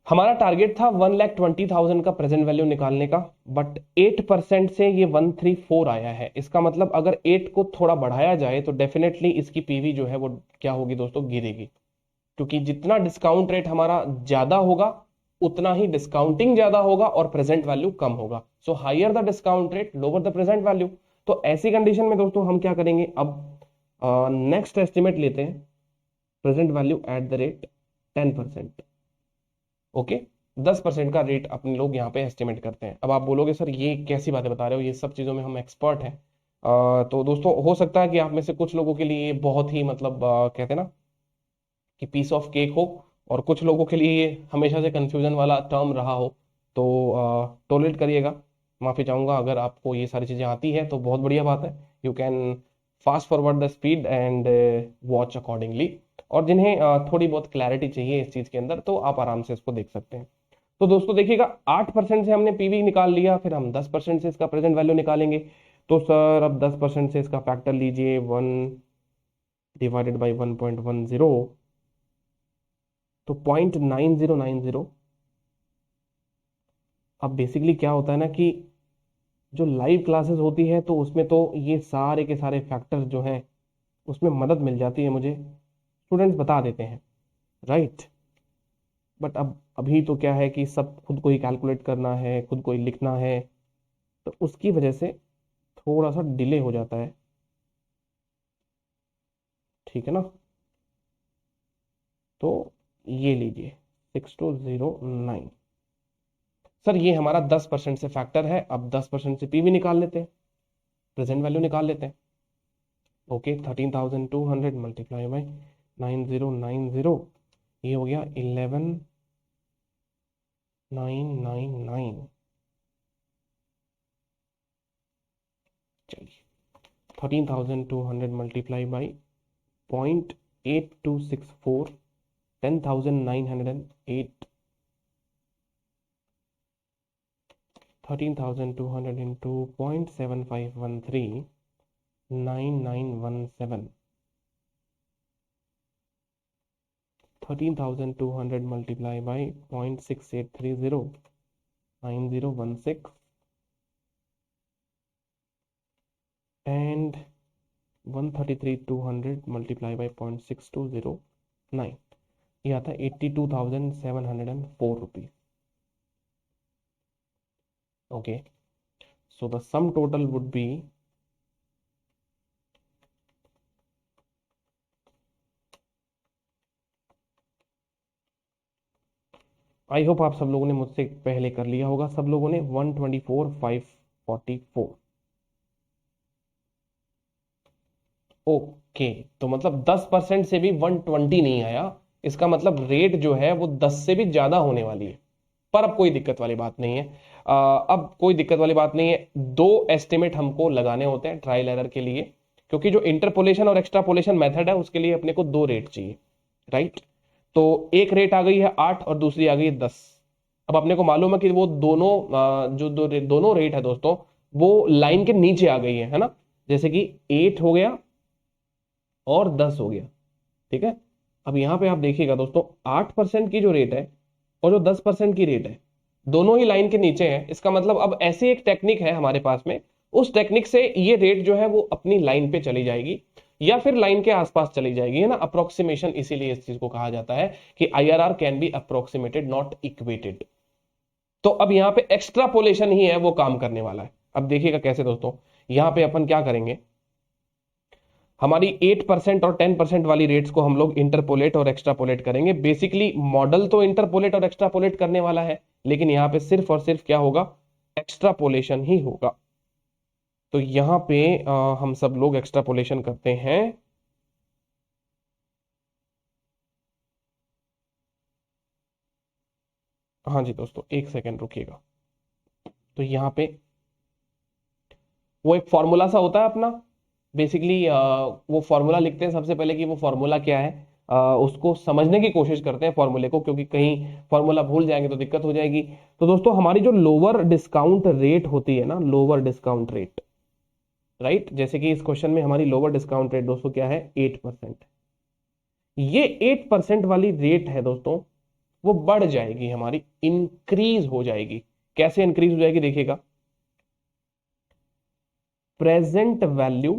S1: हमारा टारगेट था 1,20,000 का प्रेजेंट वैल्यू निकालने का, बट 8% से ये 134 आया है। इसका मतलब अगर 8 को थोड़ा बढ़ाया जाए तो डेफिनेटली इसकी पीवी जो है वो क्या होगी दोस्तों, गिरेगी। क्योंकि जितना डिस्काउंट रेट हमारा ज्यादा होगा उतना ही डिस्काउंटिंग ज्यादा होगा और प्रेजेंट वैल्यू कम होगा। So higher the discount rate lower the present value. तो ऐसी कंडीशन में दोस्तों हम क्या करेंगे, अब नेक्स्ट एस्टिमेट लेते हैं, present value at the rate 10%। Okay, 10% का रेट अपने लोग यहाँ पे एस्टिमेट करते हैं। अब आप बोलोगे सर ये कैसी बातें बता रहे हो, ये सब चीज़ों में हम एक्सपर्ट हैं। तो दोस्तों हो सकता है कि आप में से कुछ लोगों के लिए ये बहुत ही मतलब कहते हैं ना कि पीस ऑफ केक हो, और कुछ लोगों के लिए ये हमेशा से कंफ्यूजन वाला टर्म रहा हो। तो टॉलरेट करिएगा, माफी चाहूंगा, अगर आपको ये सारी चीजें आती है तो बहुत बढ़िया बात है, you can fast forward the speed and watch accordingly. और जिन्हें थोड़ी बहुत क्लैरिटी चाहिए इस चीज के अंदर, तो आप आराम से इसको देख सकते हैं। तो दोस्तों देखिएगा, 8% से हमने पीवी निकाल लिया, फिर हम 10% से इसका प्रेजेंट वैल्यू निकालेंगे। तो सर अब 10% से इसका फैक्टर लीजिए, 1/1.10, तो 0.9090। अब बेसिकली क्या होता है ना कि जो लाइव क्लासेस होती है तो उसमें तो ये सारे के सारे फैक्टर्स जो हैं उसमें मदद मिल जाती है मुझे, स्टूडेंट्स बता देते हैं, राइट। बट अब अभी तो क्या है कि सब खुद को ही कैलकुलेट करना है, खुद को ही लिखना है, तो उसकी वजह से थोड़ा सा डिले हो जाता है, ठीक है ना। तो ये लीजिए 6209। सर ये हमारा 10% से फैक्टर है, अब 10% से पीवी निकाल लेते हैं, प्रेजेंट वैल्यू निकाल लेते हैं। ओके, 13,200 मल्टीप्लाई बाई 9090, ये हो गया 11,999। चलिए, 13,200 multiply by 0.8264, 10,908, 13,200 into 0.7513, 9917, 13,200 multiply by 0.6830, 9016, and 133,200 multiply by 0.6209, ये आता है 82,704 rupees. Okay, so the sum total would be I hope आप सब लोगों ने मुझसे पहले कर लिया होगा, सब लोगों ने 124,544। ओके, तो मतलब 10% से भी 120 नहीं आया, इसका मतलब रेट जो है वो 10 से भी ज्यादा होने वाली है। पर अब कोई दिक्कत वाली बात नहीं है, अब कोई दिक्कत वाली बात नहीं है। दो एस्टिमेट हमको लगाने होते हैं ट्रायल एरर के लिए, क्योंकि जो इंटरपोलेशन और एक्सट्रापोलेशन मेथड है उसके लिए अपने को दो रेट चाहिए, राइट। तो एक रेट आ गई है 8 और दूसरी आ गई है 10। अब अपने को मालूम है कि वो दोनों दोनों रेट है दोस्तों, वो लाइन के नीचे आ गई है ना। जैसे कि 8 हो गया और 10 हो गया, ठीक है। अब यहां पे आप देखिएगा दोस्तों, 8% की जो रेट है और जो 10% की रेट है, दोनों ही लाइन के नीचे है। इसका मतलब अब ऐसी एक टेक्निक है हमारे पास में, उस टेक्निक से ये रेट जो है वो अपनी लाइन पे चली जाएगी या फिर लाइन के आसपास चली जाएगी, है ना। अप्रोक्सीमेशन, इसीलिए इस चीज को कहा जाता है कि IRR can be approximated not equated. तो अब यहां पे एक्स्ट्रापोलेशन ही है वो काम करने वाला है। अब देखिएगा कैसे दोस्तों, यहां पे अपन क्या करेंगे, हमारी 8% और 10% वाली रेट्स को हम लोग इंटरपोलेट और एक्स्ट्रापोलेट करेंगे। बेसिकली मॉडल तो इंटरपोलेट और एक्स्ट्रापोलेट करने वाला है, लेकिन यहां पे सिर्फ और सिर्फ क्या होगा, एक्स्ट्रापोलेशन ही होगा। तो यहां पे हम सब लोग एक्स्ट्रापोलेशन करते हैं। हाँ जी दोस्तों, एक सेकेंड रुकिएगा। तो यहाँ पे वो एक फॉर्मूला सा होता है अपना, बेसिकली वो फॉर्मूला लिखते हैं सबसे पहले कि वो फॉर्मूला क्या है, उसको समझने की कोशिश करते हैं फॉर्मूले को, क्योंकि कहीं फॉर्मूला भूल जाएंगे तो दिक्कत हो जाएगी। तो दोस्तों हमारी जो लोअर डिस्काउंट रेट होती है ना, लोअर डिस्काउंट रेट, राइट, जैसे कि इस क्वेश्चन में हमारी लोअर डिस्काउंट रेट दोस्तों क्या है, 8%। ये 8% वाली रेट है दोस्तों, वो बढ़ जाएगी हमारी, इंक्रीज हो जाएगी। कैसे इंक्रीज हो जाएगी देखिएगा, present value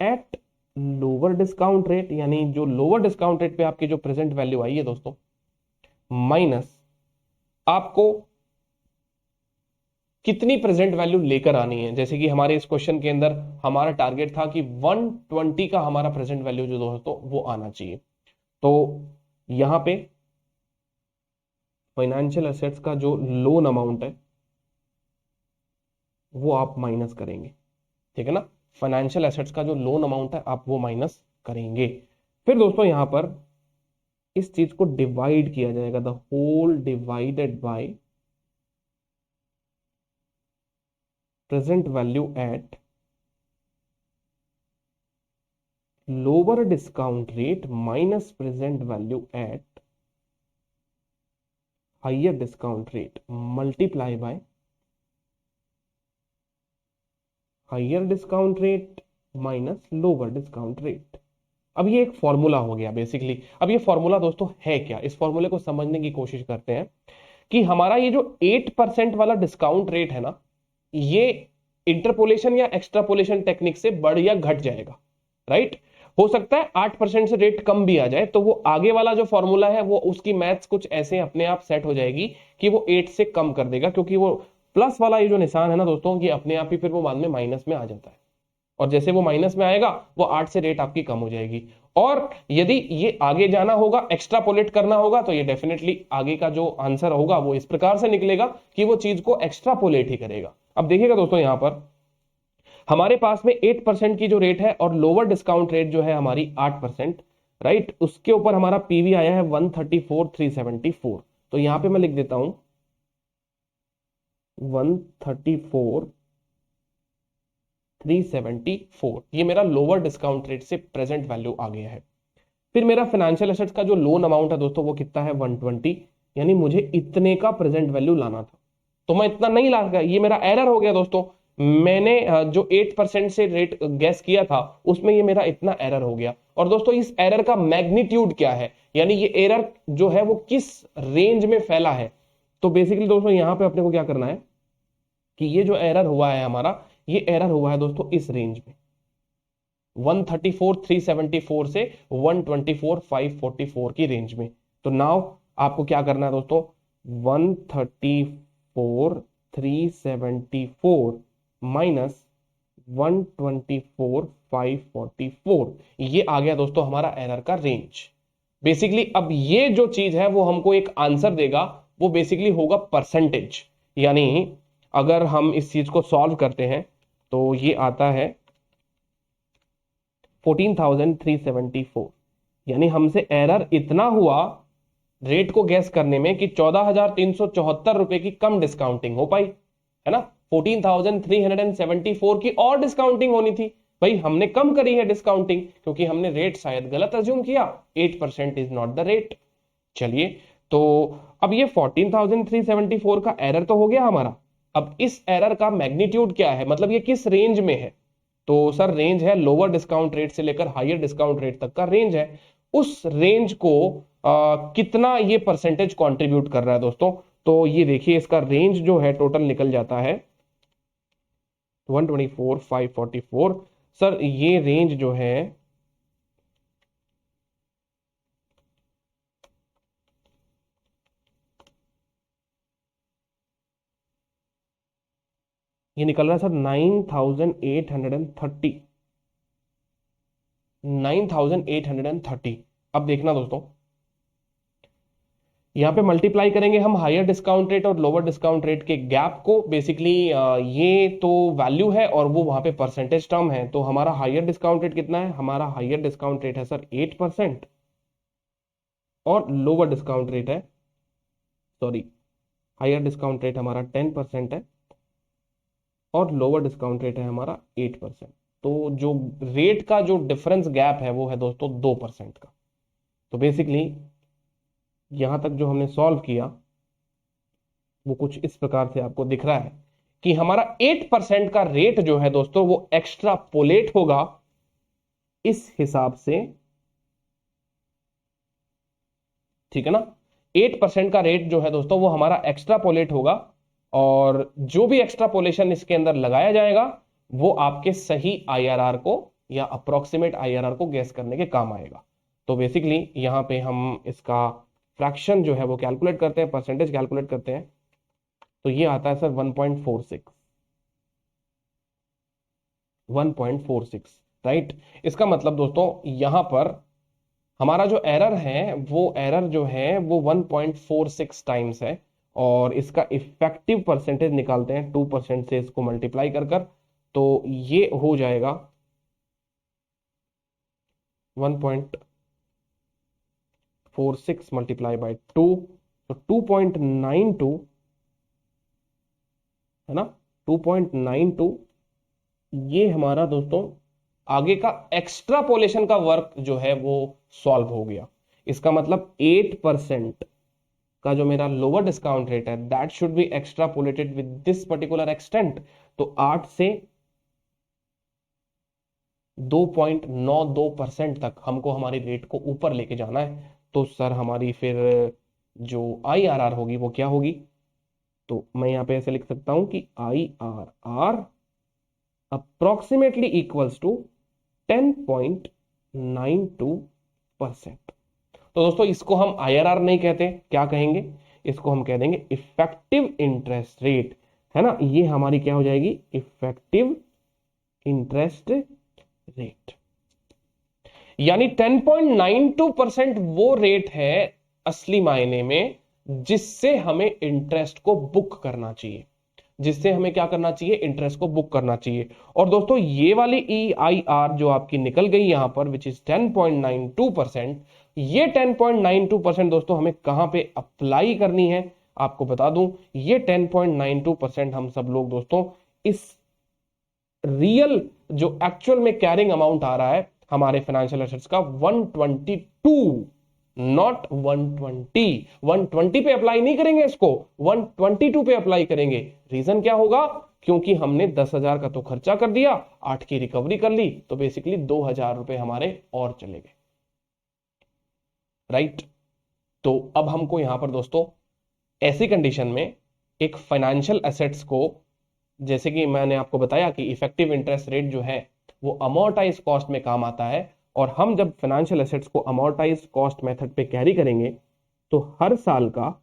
S1: at lower discount rate, यानी जो लोअर डिस्काउंट रेट पे आपकी जो प्रेजेंट वैल्यू आई है दोस्तों, माइनस आपको कितनी प्रेजेंट वैल्यू लेकर आनी है। जैसे कि हमारे इस क्वेश्चन के अंदर हमारा टारगेट था कि 120 का हमारा प्रेजेंट वैल्यू जो दोस्तों वो आना चाहिए। तो यहां पे फाइनेंशियल एसेट्स का जो लोन अमाउंट है वो आप माइनस करेंगे, ठीक है ना। फाइनेंशियल एसेट्स का जो लोन अमाउंट है आप वो माइनस करेंगे। फिर दोस्तों यहां पर इस चीज को डिवाइड किया जाएगा, the whole divided by present value at lower discount rate minus present value at higher discount rate multiply by higher discount rate minus lower discount rate. अब ये एक फॉर्मूला हो गया बेसिकली। अब ये फॉर्मूला दोस्तों है क्या, इस फॉर्मूले को समझने की कोशिश करते हैं कि हमारा ये जो 8% वाला डिस्काउंट रेट है ना, ये इंटरपोलेशन या एक्स्ट्रापोलेशन टेक्निक से बढ़ या घट जाएगा, राइट। हो सकता है 8% से रेट कम भी आ जाए, तो वो आगे वाला जो फॉर्मूला है वो उसकी मैथ्स कुछ ऐसे अपने आप सेट हो जाएगी कि वो 8 से कम कर देगा, क्योंकि वो प्लस वाला ये जो निशान है ना दोस्तों, ये अपने आप ही फिर वो बाद में माइनस में आ जाता है, और जैसे वो माइनस में आएगा वो 8 से रेट आपकी कम हो जाएगी। और यदि ये आगे जाना होगा, एक्स्ट्रापोलेट करना होगा, तो ये डेफिनेटली आगे का जो आंसर होगा वो इस प्रकार से निकलेगा कि वो चीज को एक्स्ट्रापोलेट ही करेगा। अब देखिएगा दोस्तों, यहां पर हमारे पास में 8% की जो रेट है और लोअर डिस्काउंट रेट जो है हमारी 8%, राइट, उसके ऊपर हमारा पीवी आया है 134,374। तो यहां पे मैं लिख देता हूं 134,374, ये मेरा लोअर डिस्काउंट रेट से प्रेजेंट वैल्यू आ गया है। फिर मेरा फाइनेंशियल एसेट्स का जो लोन अमाउंट है दोस्तों वो कितना है 120, यानी मुझे इतने का प्रेजेंट वैल्यू लाना था, तो मैं इतना नहीं ला सका, ये मेरा एरर हो गया दोस्तों। मैंने जो 8% से रेट गैस किया था उसमें ये मेरा इतना एरर हो गया। और दोस्तों इस एरर का मैग्नीट्यूड क्या है, यानी ये एरर जो है वो किस रेंज में फैला है। तो बेसिकली दोस्तों यहां पे अपने को क्या करना है कि ये जो एरर हुआ है हमारा, ये एरर हुआ है दोस्तों इस रेंज में 134,374 से 124,544 की रेंज में। तो नाउ आपको क्या करना है दोस्तों, 134,374 माइनस 124,544, ये आ गया दोस्तों हमारा एरर का रेंज। बेसिकली अब ये जो चीज है वो हमको एक आंसर देगा, वो बेसिकली होगा परसेंटेज। यानी अगर हम इस चीज को सॉल्व करते हैं तो ये आता है 14,374, यानी हमसे एरर इतना हुआ रेट को गैस करने में कि 14,374 रुपए की कम डिस्काउंटिंग हो पाई, है ना। 14,374 की और डिस्काउंटिंग होनी थी, भाई हमने कम करी है डिस्काउंटिंग क्योंकि हमने रेट शायद गलत अज्यूम किया, 8% इज नॉट द रेट। चलिए, तो अब ये 14,374 का एरर तो हो गया हमारा। अब इस एरर का मैग्नीट्यूड क्या है, मतलब ये किस रेंज में है। तो सर रेंज है लोअर डिस्काउंट रेट से लेकर हायर डिस्काउंट रेट तक का रेंज है। उस रेंज को कितना ये परसेंटेज कंट्रीब्यूट कर रहा है दोस्तों, तो ये देखिए इसका रेंज जो है टोटल निकल जाता है 124,544। सर ये रेंज जो है ये निकल रहा है सर 9,830, 9,830। अब देखना दोस्तों, यहां पे मल्टीप्लाई करेंगे हम हायर डिस्काउंट रेट और लोअर डिस्काउंट रेट के गैप को। बेसिकली ये तो वैल्यू है और वो वहां पे परसेंटेज टर्म है। तो हमारा हायर डिस्काउंट रेट कितना है, हमारा हायर डिस्काउंट रेट है सर 8% और लोअर डिस्काउंट रेट है, सॉरी, हायर डिस्काउंट रेट हमारा 10% है और लोअर डिस्काउंट रेट है हमारा 8%। तो जो रेट का जो डिफरेंस गैप है वो है दोस्तों 2% का। तो बेसिकली यहां तक जो हमने सॉल्व किया वो कुछ इस प्रकार से आपको दिख रहा है कि हमारा 8% का रेट जो है दोस्तों वो एक्स्ट्रापोलेट होगा इस हिसाब से, ठीक है ना। 8% का रेट जो है दोस्तों वो हमारा एक्स्ट्रापोलेट होगा और जो भी एक्स्ट्रापोलेशन इसके अंदर लगाया जाएगा वो आपके सही आईआरआर को या अप्रोक्सीमेट आईआरआर को गैस करने के काम आएगा। तो बेसिकली यहां पे हम इसका फ्रैक्शन जो है वो कैलकुलेट करते हैं, परसेंटेज कैलकुलेट करते हैं, तो ये आता है सर 1.46, 1.46, राइट। इसका मतलब दोस्तों यहां पर हमारा जो एरर है वो एरर जो है वो 1.46 टाइम्स है और इसका इफेक्टिव परसेंटेज निकालते हैं 2% से इसको मल्टीप्लाई कर तो ये हो जाएगा 1.46 मल्टीप्लाई बाय 2, तो 2.92, है ना, 2.92, ये हमारा दोस्तों आगे का एक्स्ट्रापोलेशन का वर्क जो है वो सॉल्व हो गया। इसका मतलब 8% का जो मेरा लोअर डिस्काउंट रेट है that should be extrapolated with this particular extent. तो 8 से 2.92% तक हमको हमारी रेट को ऊपर लेके जाना है। तो सर हमारी फिर जो IRR होगी वो क्या होगी? तो मैं यहां पे ऐसे लिख सकता हूं कि IRR अप्रोक्सीमेटली इक्वल्स टू 10.92%। तो दोस्तों इसको हम IRR नहीं कहते, क्या कहेंगे? इसको हम कह देंगे इफेक्टिव इंटरेस्ट रेट, है ना। ये हमारी क्या हो जाएगी? Effective interest rate. यानी 10.92% वो रेट है असली मायने में जिससे हमें इंटरेस्ट को बुक करना चाहिए, जिससे हमें क्या करना चाहिए? इंटरेस्ट को बुक करना चाहिए। और दोस्तों ये वाली EIR जो आपकी निकल गई यहां पर विच इज 10.92%, ये 10.92% दोस्तों हमें कहां पे अप्लाई करनी है आपको बता दूं। ये 10.92% हम सब लोग दोस्तों इस रियल जो एक्चुअल में कैरिंग अमाउंट आ रहा है हमारे फाइनेंशियल एसेट्स का 122, नॉट 120। 120 पे अप्लाई नहीं करेंगे, इसको 122 पे अप्लाई करेंगे। रीजन क्या होगा? क्योंकि हमने 10,000 का तो खर्चा कर दिया, 8 की रिकवरी कर ली, तो बेसिकली 2,000 रुपए हमारे और चले गए, राइट। तो अब हमको यहां पर दोस्तों ऐसी कंडीशन में एक फाइनेंशियल एसेट्स को, जैसे कि मैंने आपको बताया कि इफेक्टिव इंटरेस्ट रेट जो है वो अमोर्टाइज कॉस्ट में काम आता है, और हम जब फाइनेंशियल एसेट्स को अमोर्टाइज कॉस्ट मेथड पे कैरी करेंगे तो हर साल का,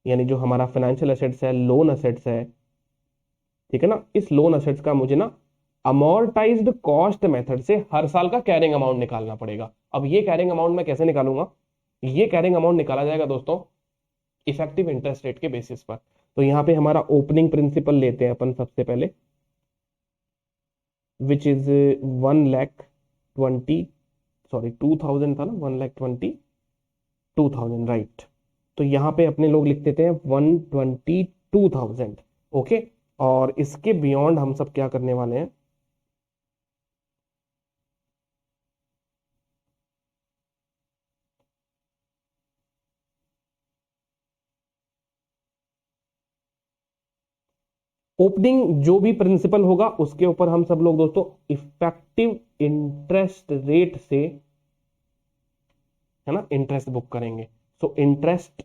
S1: यानी जो हमारा फाइनेंशियल एसेट्स है, लोन एसेट्स है, ठीक है ना, इस लोन एसेट्स का मुझे ना अमोर्टाइज्ड कॉस्ट मेथड से हर साल का कैरिंग अमाउंट निकालना पड़ेगा। अब ये कैरिंग अमाउंट मैं कैसे निकालूंगा? ये कैरिंग अमाउंट निकाला जाएगा दोस्तों इफेक्टिव इंटरेस्ट रेट के बेसिस पर। तो यहां पे हमारा ओपनिंग प्रिंसिपल लेते हैं अपन सबसे पहले, विच इज 2,000 था ना, 1,20,000, राइट। तो यहां पे अपने लोग लिख देते हैं 122,000, ओके। और इसके बियॉन्ड हम सब क्या करने वाले हैं? ओपनिंग जो भी प्रिंसिपल होगा उसके ऊपर हम सब लोग दोस्तों इफेक्टिव इंटरेस्ट रेट से, है ना, इंटरेस्ट बुक करेंगे। सो इंटरेस्ट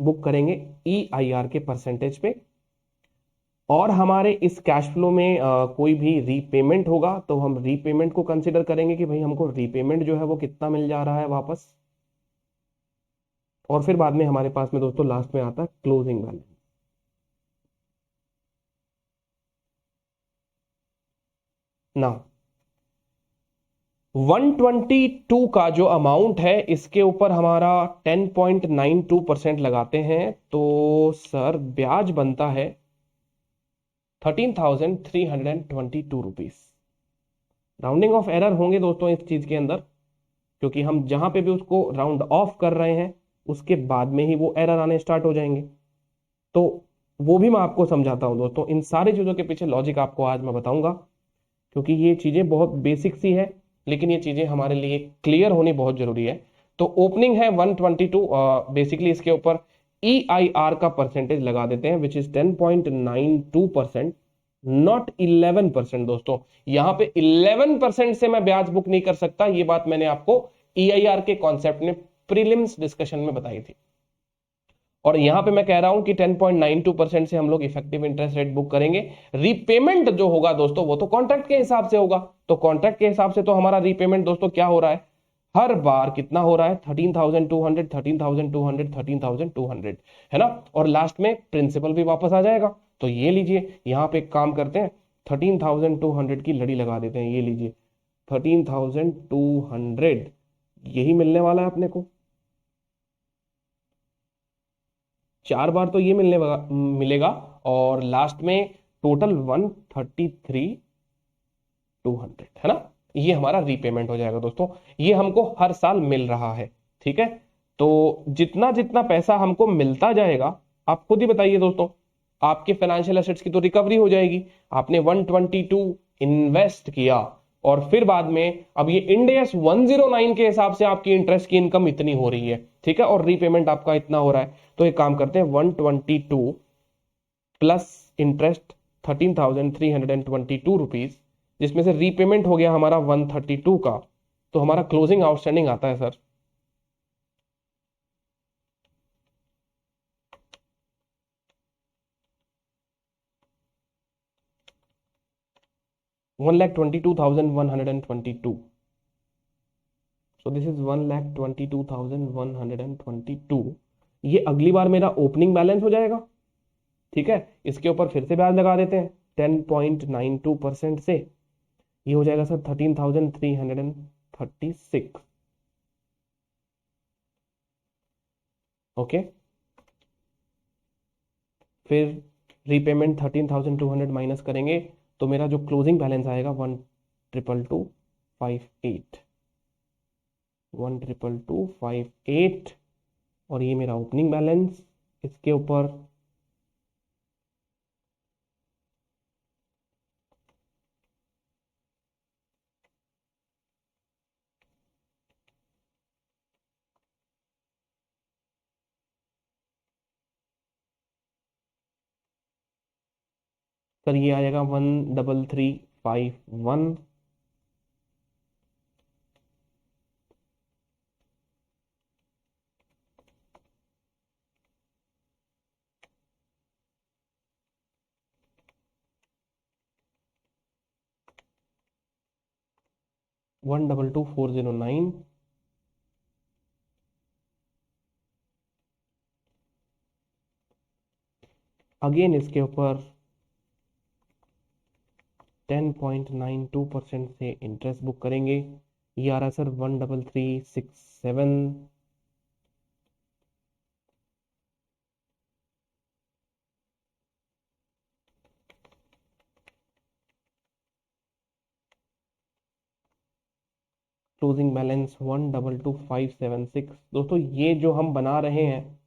S1: बुक करेंगे EIR के परसेंटेज पे। और हमारे इस कैश फ्लो में कोई भी रीपेमेंट होगा तो हम रीपेमेंट को कंसिडर करेंगे कि भाई हमको रीपेमेंट जो है वो कितना मिल जा रहा है वापस। और फिर बाद में हमारे पास में दोस्तों लास्ट में आता है क्लोजिंग बैलेंस। ना 122 का जो अमाउंट है इसके ऊपर हमारा 10.92% लगाते हैं, तो सर ब्याज बनता है 13,322 रुपीज। राउंडिंग ऑफ एरर होंगे दोस्तों इस चीज के अंदर, क्योंकि हम जहां पे भी उसको राउंड ऑफ कर रहे हैं उसके बाद में ही वो एरर आने स्टार्ट हो जाएंगे। तो वो भी मैं आपको समझाता हूं दोस्तों, इन सारी चीजों के पीछे लॉजिक आपको आज मैं बताऊंगा, क्योंकि ये चीजें बहुत बेसिक सी है लेकिन ये चीजें हमारे लिए क्लियर होनी बहुत जरूरी है। तो ओपनिंग है 122, बेसिकली इसके ऊपर EIR का परसेंटेज लगा देते हैं विच इज 10.92%, नॉट 11%। दोस्तों यहां पे 11% से मैं ब्याज बुक नहीं कर सकता, ये बात मैंने आपको EIR के कॉन्सेप्ट में प्रीलिम्स डिस्कशन में बताई थी। और यहां पे मैं कह रहा हूं कि 10.92% से हम लोग इफेक्टिव इंटरेस्ट रेट बुक करेंगे। रीपेमेंट जो होगा दोस्तों वो तो कॉन्ट्रैक्ट के हिसाब से होगा, तो कॉन्ट्रैक्ट के हिसाब से तो हमारा रीपेमेंट दोस्तों क्या हो रहा है? हर बार कितना हो रहा है? 13,200, 13,200, 13,200, है ना। और लास्ट में प्रिंसिपल भी वापस आ जाएगा। तो ये लीजिए, यहां पे एक काम करते हैं, 13,200 की लड़ी लगा देते हैं। ये लीजिए 13,200 यही मिलने वाला है अपने को। 4 बार तो ये मिलेगा और लास्ट में टोटल 133,200, है ना। ये हमारा रीपेमेंट हो जाएगा दोस्तों। ये हमको हर साल मिल रहा है, ठीक है। तो जितना जितना पैसा हमको मिलता जाएगा, आप खुद ही बताइए दोस्तों, आपके फाइनेंशियल एसेट्स की तो रिकवरी हो जाएगी। आपने 122 इन्वेस्ट किया और फिर बाद में अब ये इंड एस 109 के हिसाब से आपकी इंटरेस्ट की इनकम इतनी हो रही है, ठीक है, और रीपेमेंट आपका इतना हो रहा है। तो एक काम करते हैं, 122 प्लस इंटरेस्ट 13,322 रुपीज, जिसमें से रीपेमेंट हो गया हमारा 132 का, तो हमारा क्लोजिंग आउटस्टैंडिंग आता है सर 1,22,122। So this is 1,22,122। ये अगली बार मेरा ओपनिंग बैलेंस हो जाएगा, ठीक है। इसके ऊपर फिर से ब्याज लगा देते हैं 10.92% से, ये हो जाएगा सर 13,336। ओके, फिर रीपेमेंट 13,200 माइनस करेंगे, तो मेरा जो क्लोजिंग बैलेंस आएगा 1,222,58, 1,222,58। और ये मेरा ओपनिंग बैलेंस, इसके ऊपर सर ये आ जाएगा 1,3351। 1,22,409। अगेन इसके ऊपर 10.92% से इंटरेस्ट बुक करेंगे, ये आ रहा है सर 1,3367। Closing balance 1,22,576। दोस्तों ये जो हम बना रहे हैं,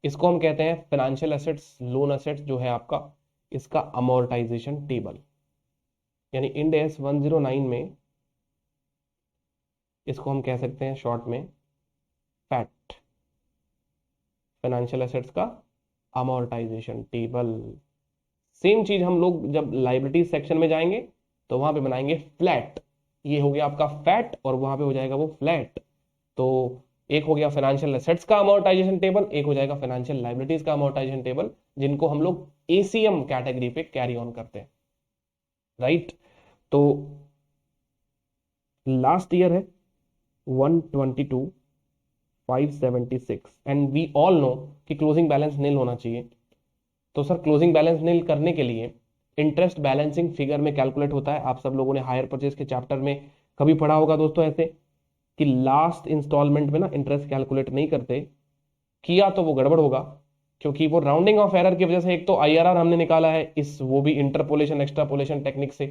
S1: इसको हम कहते हैं फाइनेंशियल एसेट्स, लोन एसेट्स जो है आपका, इसका अमोर्टाइजेशन टेबल। यानी इंड एस 109 में इसको हम कह सकते हैं शॉर्ट में फैट, फाइनेंशियल एसेट्स का अमोर्टाइजेशन टेबल। सेम चीज हम लोग जब लाइबिलिटीज सेक्शन में जाएंगे तो वहां पे बनाएंगे फ्लैट। ये हो गया आपका फैट और वहां पे हो जाएगा वो फ्लैट। तो एक हो गया फाइनेंशियल एसेट्स का अमोर्टाइजेशन टेबल, एक हो जाएगा फाइनेंशियल लाइबिलिटीज का अमोर्टाइजेशन टेबल, जिनको हम लोग एसीएम कैटेगरी पे कैरी ऑन करते हैं, राइट। तो लास्ट ईयर है 122,576 एंड वी ऑल नो कि क्लोजिंग बैलेंस नील होना चाहिए। तो सर क्लोजिंग बैलेंस नील करने के लिए इंटरेस्ट बैलेंसिंग फिगर में कैलकुलेट होता है। आप सब लोगों ने हायर परचेज के चैप्टर में कभी पढ़ा होगा दोस्तों ऐसे, कि लास्ट इंस्टॉलमेंट में ना इंटरेस्ट कैलकुलेट नहीं करते, किया तो वो गड़बड़ होगा, क्योंकि वो राउंडिंग ऑफ एरर की वजह से, एक तो आईआरआर हमने निकाला है इस, वो भी इंटरपोलेशन एक्सट्रापोलेशन टेक्निक से,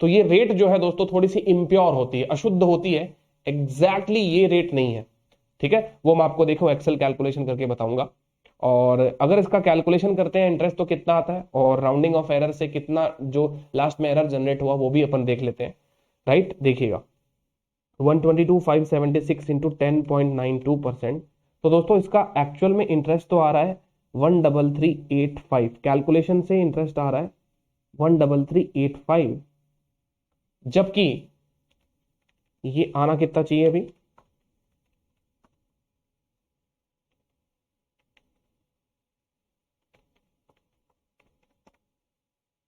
S1: तो ये रेट जो है दोस्तों थोड़ी सी इम्प्योर होती है, अशुद्ध होती है, एग्जैक्टली ये रेट नहीं है, ठीक है। वो मैं आपको देखो एक्सेल कैलकुलेशन करके बताऊंगा। और अगर इसका कैलकुलेशन करते हैं इंटरेस्ट तो कितना आता है, और राउंडिंग ऑफ एरर से कितना जो लास्ट में एरर जनरेट हुआ वो भी अपन देख लेते हैं, राइट। देखिएगा 122,576 इंटू 10.92%। तो दोस्तों इसका एक्चुअल में इंटरेस्ट तो आ रहा है 1,3385, कैलकुलेशन से इंटरेस्ट आ रहा है 1,3385, जबकि ये आना कितना चाहिए अभी,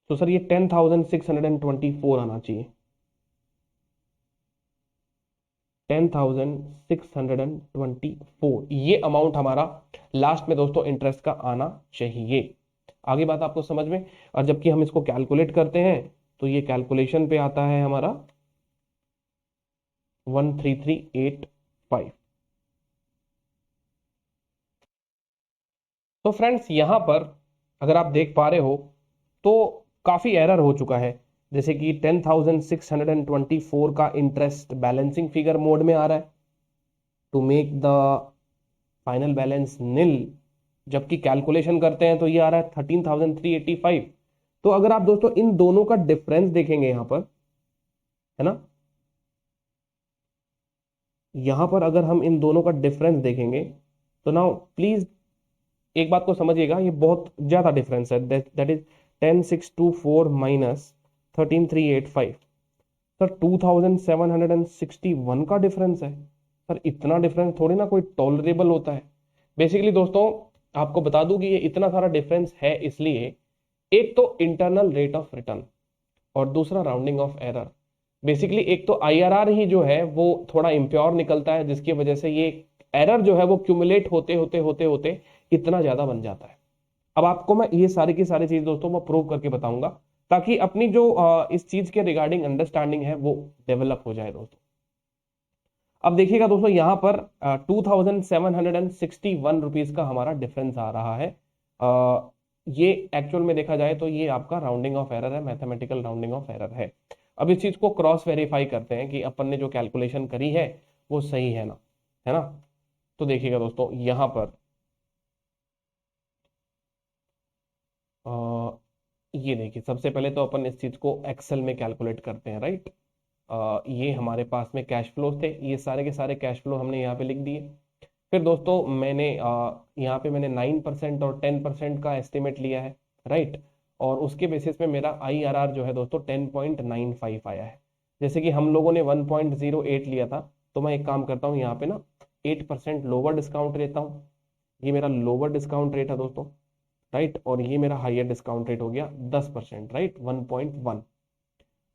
S1: तो सर ये 10,624 आना चाहिए, 10,624 ये अमाउंट हमारा लास्ट में दोस्तों इंटरेस्ट का आना चाहिए। आगे बात आपको समझ में। और जबकि हम इसको कैलकुलेट करते हैं तो ये कैलकुलेशन पे आता है हमारा 13385। तो फ्रेंड्स यहां पर अगर आप देख पा रहे हो तो काफी एरर हो चुका है। जैसे कि 10,624 का इंटरेस्ट बैलेंसिंग फिगर मोड में आ रहा है to make the final balance nil, जबकि कैलकुलेशन करते हैं तो ये आ रहा है 13,385। तो अगर आप दोस्तों इन दोनों का डिफरेंस देखेंगे यहां पर, है ना, यहां पर अगर हम इन दोनों का डिफरेंस देखेंगे तो नाउ प्लीज एक बात को समझिएगा, ये बहुत ज्यादा डिफरेंस है, दैट इज 10,624 माइनस 13,385। सर 2,761 का डिफरेंस है। सर इतना डिफरेंस थोड़ी ना कोई टॉलरेबल होता है। बेसिकली दोस्तों आपको बता दूं कि ये इतना सारा डिफरेंस है इसलिए, एक तो इंटरनल रेट ऑफ रिटर्न और दूसरा राउंडिंग ऑफ एरर। बेसिकली एक तो आईआरआर ही जो है वो थोड़ा इम्प्योर निकलता है, जिसकी वजह से ये एरर जो है वो क्यूमुलेट होते होते होते होते इतना ज्यादा बन जाता है। अब आपको मैं ये सारी की सारी चीज दोस्तों मैं प्रूव करके बताऊंगा, ताकि अपनी जो इस चीज के रिगार्डिंग अंडरस्टैंडिंग है वो डेवलप हो जाए दोस्तों। अब देखिएगा दोस्तों यहां पर 2,761 रुपीज का हमारा डिफरेंस आ रहा है। ये एक्चुअल में देखा जाए तो ये आपका राउंडिंग ऑफ एरर है, मैथमेटिकल राउंडिंग ऑफ एरर है। अब इस चीज को क्रॉस वेरीफाई करते हैं कि अपन ने जो कैलकुलेशन करी है वो सही है ना, है ना। तो देखिएगा दोस्तों यहां पर ये देखिए, सबसे पहले तो अपन इस चीज को एक्सेल में कैलकुलेट करते हैं, राइट। ये हमारे पास में कैश फ्लो थे, ये सारे के सारे कैश फ्लो हमने यहाँ पे लिख दिए। फिर दोस्तों मैंने यहाँ पे मैंने 9% और 10% का एस्टिमेट लिया है, राइट। और उसके बेसिस पे मेरा आईआरआर जो है दोस्तों 10.95 आया है। जैसे कि हम लोगों ने 1.08 लिया था, तो मैं एक काम करता हूँ यहाँ पे ना 8% लोअर डिस्काउंट लेता हूँ। ये मेरा लोअर डिस्काउंट रेट है दोस्तों, राइट। और ये मेरा हायर डिस्काउंट रेट हो गया 10%, राइट, 1.1।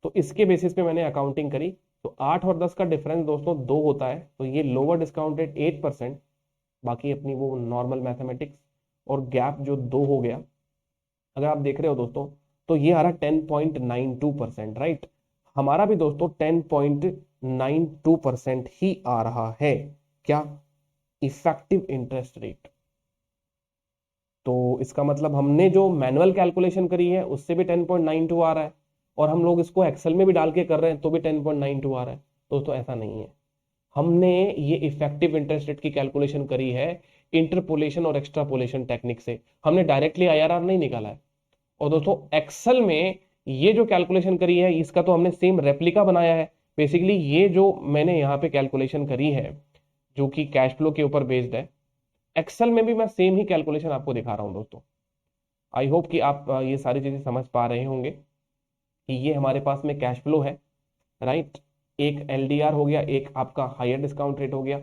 S1: तो इसके बेसिस पे मैंने अकाउंटिंग करी। तो 8 और 10 का डिफरेंस दोस्तों 2 होता है, तो ये लोअर डिस्काउंट रेट 8%, बाकी अपनी वो नॉर्मल मैथमेटिक्स, और गैप जो 2 हो गया, अगर आप देख रहे हो दोस्तों तो ये आ रहा है 10.92%, राइट। हमारा भी दोस्तों 10.92% ही आ रहा है, क्या, इफेक्टिव इंटरेस्ट रेट। तो इसका मतलब हमने जो मैनुअल कैलकुलेशन करी है उससे भी 10.92 आ रहा है, और हम लोग इसको एक्सेल में भी डाल के कर रहे हैं तो भी 10.92 आ रहा है। दोस्तों ऐसा नहीं है, हमने ये इफेक्टिव इंटरेस्ट रेट की कैलकुलेशन करी है इंटरपोलेशन और एक्स्ट्रापोलेशन टेक्निक से, हमने डायरेक्टली आईआरआर नहीं निकाला है। और दोस्तों एक्सेल में ये जो कैलकुलेशन करी है इसका तो हमने सेम रेप्लिका बनाया है। बेसिकली ये जो मैंने यहाँ पे कैलकुलेशन करी है जो कि कैश फ्लो के ऊपर बेस्ड है, एक्सेल में भी मैं सेम ही कैलकुलेशन आपको दिखा रहा हूँ दोस्तों। आई होप कि आप ये सारी चीजें समझ पा रहे होंगे कि ये हमारे पास में कैश फ्लो है, राइट। एक एलडीआर हो गया, एक आपका हायर डिस्काउंट रेट हो गया,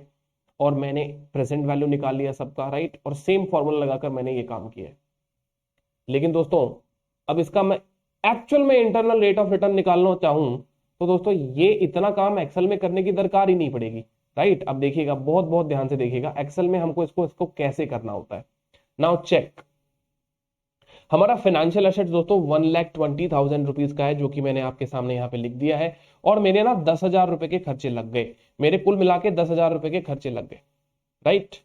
S1: और मैंने प्रेजेंट वैल्यू निकाल लिया सबका, राइट। और सेम फॉर्मूला लगाकर मैंने ये काम किया है। लेकिन दोस्तों अब इसका मैं एक्चुअल में इंटरनल रेट ऑफ रिटर्न निकालना चाहूं तो दोस्तों ये इतना काम एक्सेल में करने की दरकार ही नहीं पड़ेगी, राइट। अब देखिएगा, बहुत बहुत ध्यान से देखिएगा एक्सेल में हमको इसको कैसे करना होता है। नाउ चेक, हमारा फाइनेंशियल एसेट्स दोस्तों 1,20,000 रुपीज का है, जो कि मैंने आपके सामने यहाँ पे लिख दिया है। और मेरे ना 10,000 रुपए के खर्चे लग गए, मेरे कुल मिला के 10,000 रुपए के खर्चे लग गए, राइट।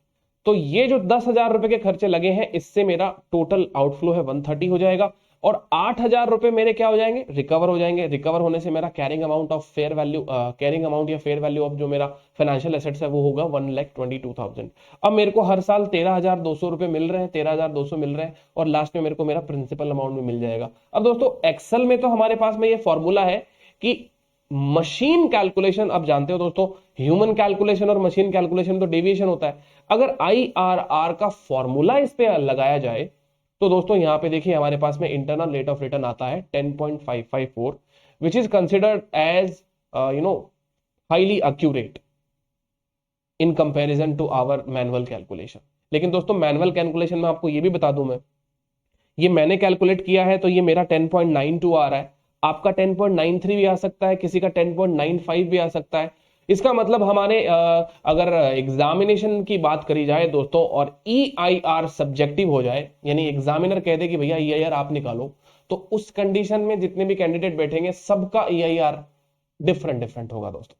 S1: तो ये जो 10,000 रुपए के खर्चे लगे हैं इससे मेरा टोटल आउटफ्लो है 130 हो जाएगा, और 8,000 रुपए मेरे क्या हो जाएंगे, रिकवर हो जाएंगे। रिकवर होने से मेरा carrying amount of fair value, carrying amount या फेयर वैल्यू ऑफ जो मेरा फाइनेंशियल एसेट्स है वो होगा 1,22,000। अब मेरे को हर साल 13,200 रुपए मिल रहे हैं, 13,200 मिल रहे हैं, और लास्ट में मेरे को मेरा प्रिंसिपल अमाउंट भी मिल जाएगा। अब दोस्तों एक्सेल में तो हमारे पास में ये फॉर्मूला है कि मशीन कैलकुलेशन, आप जानते हो दोस्तों ह्यूमन कैलकुलेशन और मशीन कैलकुलेशन तो डेविएशन होता है। अगर आईआरआर का फॉर्मूला इस पे लगाया जाए तो दोस्तों यहां पे देखिए हमारे पास में इंटरनल रेट ऑफ रिटर्न आता है 10.554, which is considered as highly accurate in comparison to our manual calculation. लेकिन दोस्तों मैनुअल कैलकुलेशन में आपको ये भी बता दूं मैं, ये मैंने कैलकुलेट किया है तो ये मेरा 10.92 आ रहा है, आपका 10.93 भी आ सकता है, किसी का 10.95 भी आ सकता है। इसका मतलब हमारे अगर एग्जामिनेशन की बात करी जाए दोस्तों और EIR सब्जेक्टिव हो जाए, यानी एग्जामिनर कह दे कि भैया EIR आप निकालो, तो उस कंडीशन में जितने भी कैंडिडेट बैठेंगे सबका EIR डिफरेंट डिफरेंट होगा दोस्तों,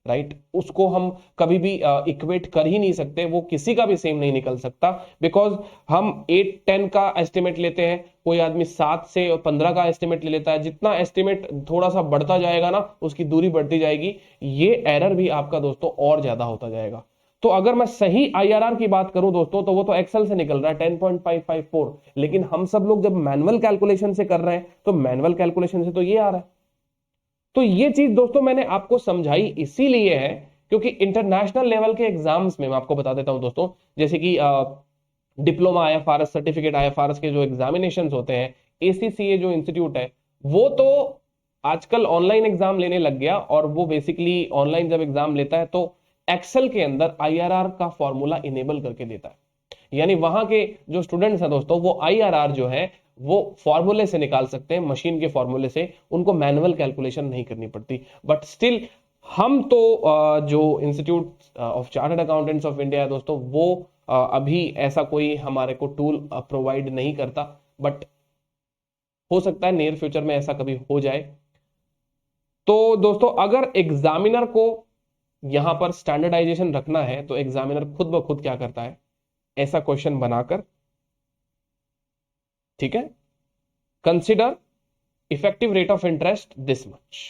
S1: राइट, उसको हम कभी भी इक्वेट कर ही नहीं सकते, वो किसी का भी सेम नहीं निकल सकता, बिकॉज हम 8-10 का एस्टिमेट लेते हैं, कोई आदमी 7 से 15 का एस्टिमेट ले लेता है, जितना एस्टिमेट थोड़ा सा बढ़ता जाएगा ना उसकी दूरी बढ़ती जाएगी, ये एरर भी आपका दोस्तों और ज्यादा होता जाएगा। तो अगर मैं सही आईआरआर की बात करूं दोस्तों तो वो तो एक्सेल से निकल रहा है 10.554, लेकिन हम सब लोग जब मैनुअल कैलकुलेशन से कर रहे हैं तो मैनुअल कैलकुलेशन से तो ये आ रहा है। तो ये चीज दोस्तों मैंने आपको समझाई इसीलिए है क्योंकि इंटरनेशनल लेवल के एग्जाम्स में मैं आपको बता देता हूं दोस्तों, जैसे कि डिप्लोमा आईएफआरएस, सर्टिफिकेट आईएफआरएस के जो एग्जामिनेशंस होते हैं, एसीसीए जो इंस्टीट्यूट है वो तो आजकल ऑनलाइन एग्जाम लेने लग गया, और वो बेसिकली ऑनलाइन जब एग्जाम लेता है तो एक्सेल के अंदर आईआरआर का फॉर्मूला इनेबल करके देता है, यानी वहां के जो स्टूडेंट्स हैं दोस्तों वो आईआरआर जो है वो फॉर्मूले से निकाल सकते हैं, मशीन के फॉर्मूले से, उनको मैनुअल कैलकुलेशन नहीं करनी पड़ती। बट स्टिल हम तो जो institute of chartered accountants of India है दोस्तों वो अभी ऐसा कोई हमारे को टूल प्रोवाइड नहीं करता, बट हो सकता है नियर फ्यूचर में ऐसा कभी हो जाए। तो दोस्तों अगर एग्जामिनर को यहां पर स्टैंडर्डाइजेशन रखना है तो एग्जामिनर खुद ब खुद क्या करता है, ऐसा क्वेश्चन बनाकर, ठीक है, consider effective rate of interest this much,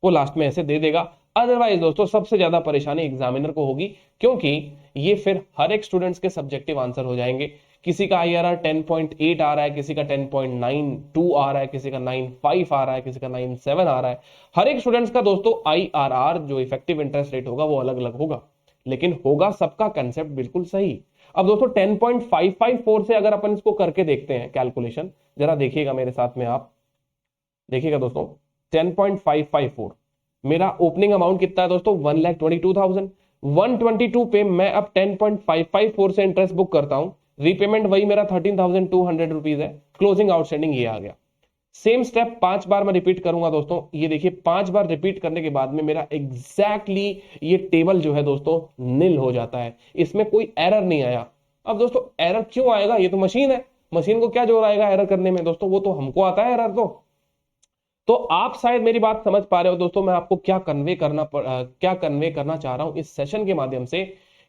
S1: वो लास्ट में ऐसे दे देगा। अदरवाइज दोस्तों सबसे ज्यादा परेशानी एग्जामिनर को होगी, क्योंकि ये फिर हर एक स्टूडेंट्स के सब्जेक्टिव आंसर हो जाएंगे। किसी का आईआरआर 10.8 आ रहा है, किसी का 10.92 आ रहा है, किसी का 9.5 आ रहा है, किसी का 9.7 आ रहा है। हर एक स्टूडेंट्स का दोस्तों आईआरआर जो इफेक्टिव इंटरेस्ट रेट होगा वो अलग अलग होगा, लेकिन होगा सबका कंसेप्ट बिल्कुल सही। अब दोस्तों 10.554 से अगर अपन इसको करके देखते हैं कैलकुलेशन, जरा देखिएगा मेरे साथ में, आप देखिएगा दोस्तों 10.554 मेरा ओपनिंग अमाउंट कितना है दोस्तों 1,22,000, 122 पे मैं अब 10.554 से इंटरेस्ट बुक करता हूं, रीपेमेंट वही मेरा 13,200 रुपीज है, क्लोजिंग आउटस्टैंडिंग ये आ गया। सेम स्टेप 5 बार मैं रिपीट करूंगा दोस्तों, ये देखिए 5 बार रिपीट करने के बाद में मेरा एग्जैक्टली ये टेबल जो है दोस्तों निल हो जाता है, इसमें कोई एरर नहीं आया। अब दोस्तों एरर क्यों आएगा, ये तो मशीन है, मशीन को क्या जोर आएगा एरर करने में दोस्तों, वो तो हमको आता है एरर। तो आप शायद मेरी बात समझ पा रहे हो दोस्तों मैं आपको क्या कन्वे करना चाह रहा हूं इस सेशन के माध्यम से,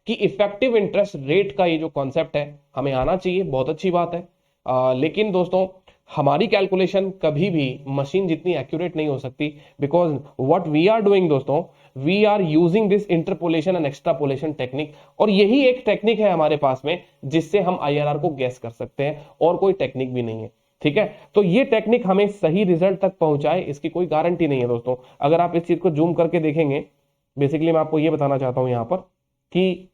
S1: कि इफेक्टिव इंटरेस्ट रेट का ये जो कॉन्सेप्ट है हमें आना चाहिए, बहुत अच्छी बात है। लेकिन दोस्तों हमारी कैलकुलेशन कभी भी मशीन जितनी एक्यूरेट नहीं हो सकती, because what we are doing दोस्तों, we are using this interpolation and extrapolation technique, और यही एक टेक्निक है हमारे पास में जिससे हम आईआरआर को गैस कर सकते हैं, और कोई टेक्निक भी नहीं है, ठीक है। तो ये टेक्निक हमें सही रिजल्ट तक पहुंचाए इसकी कोई गारंटी नहीं है दोस्तों। अगर आप इस चीज को जूम करके देखेंगे, बेसिकली मैं आपको ये बताना चाहता हूं यहां पर कि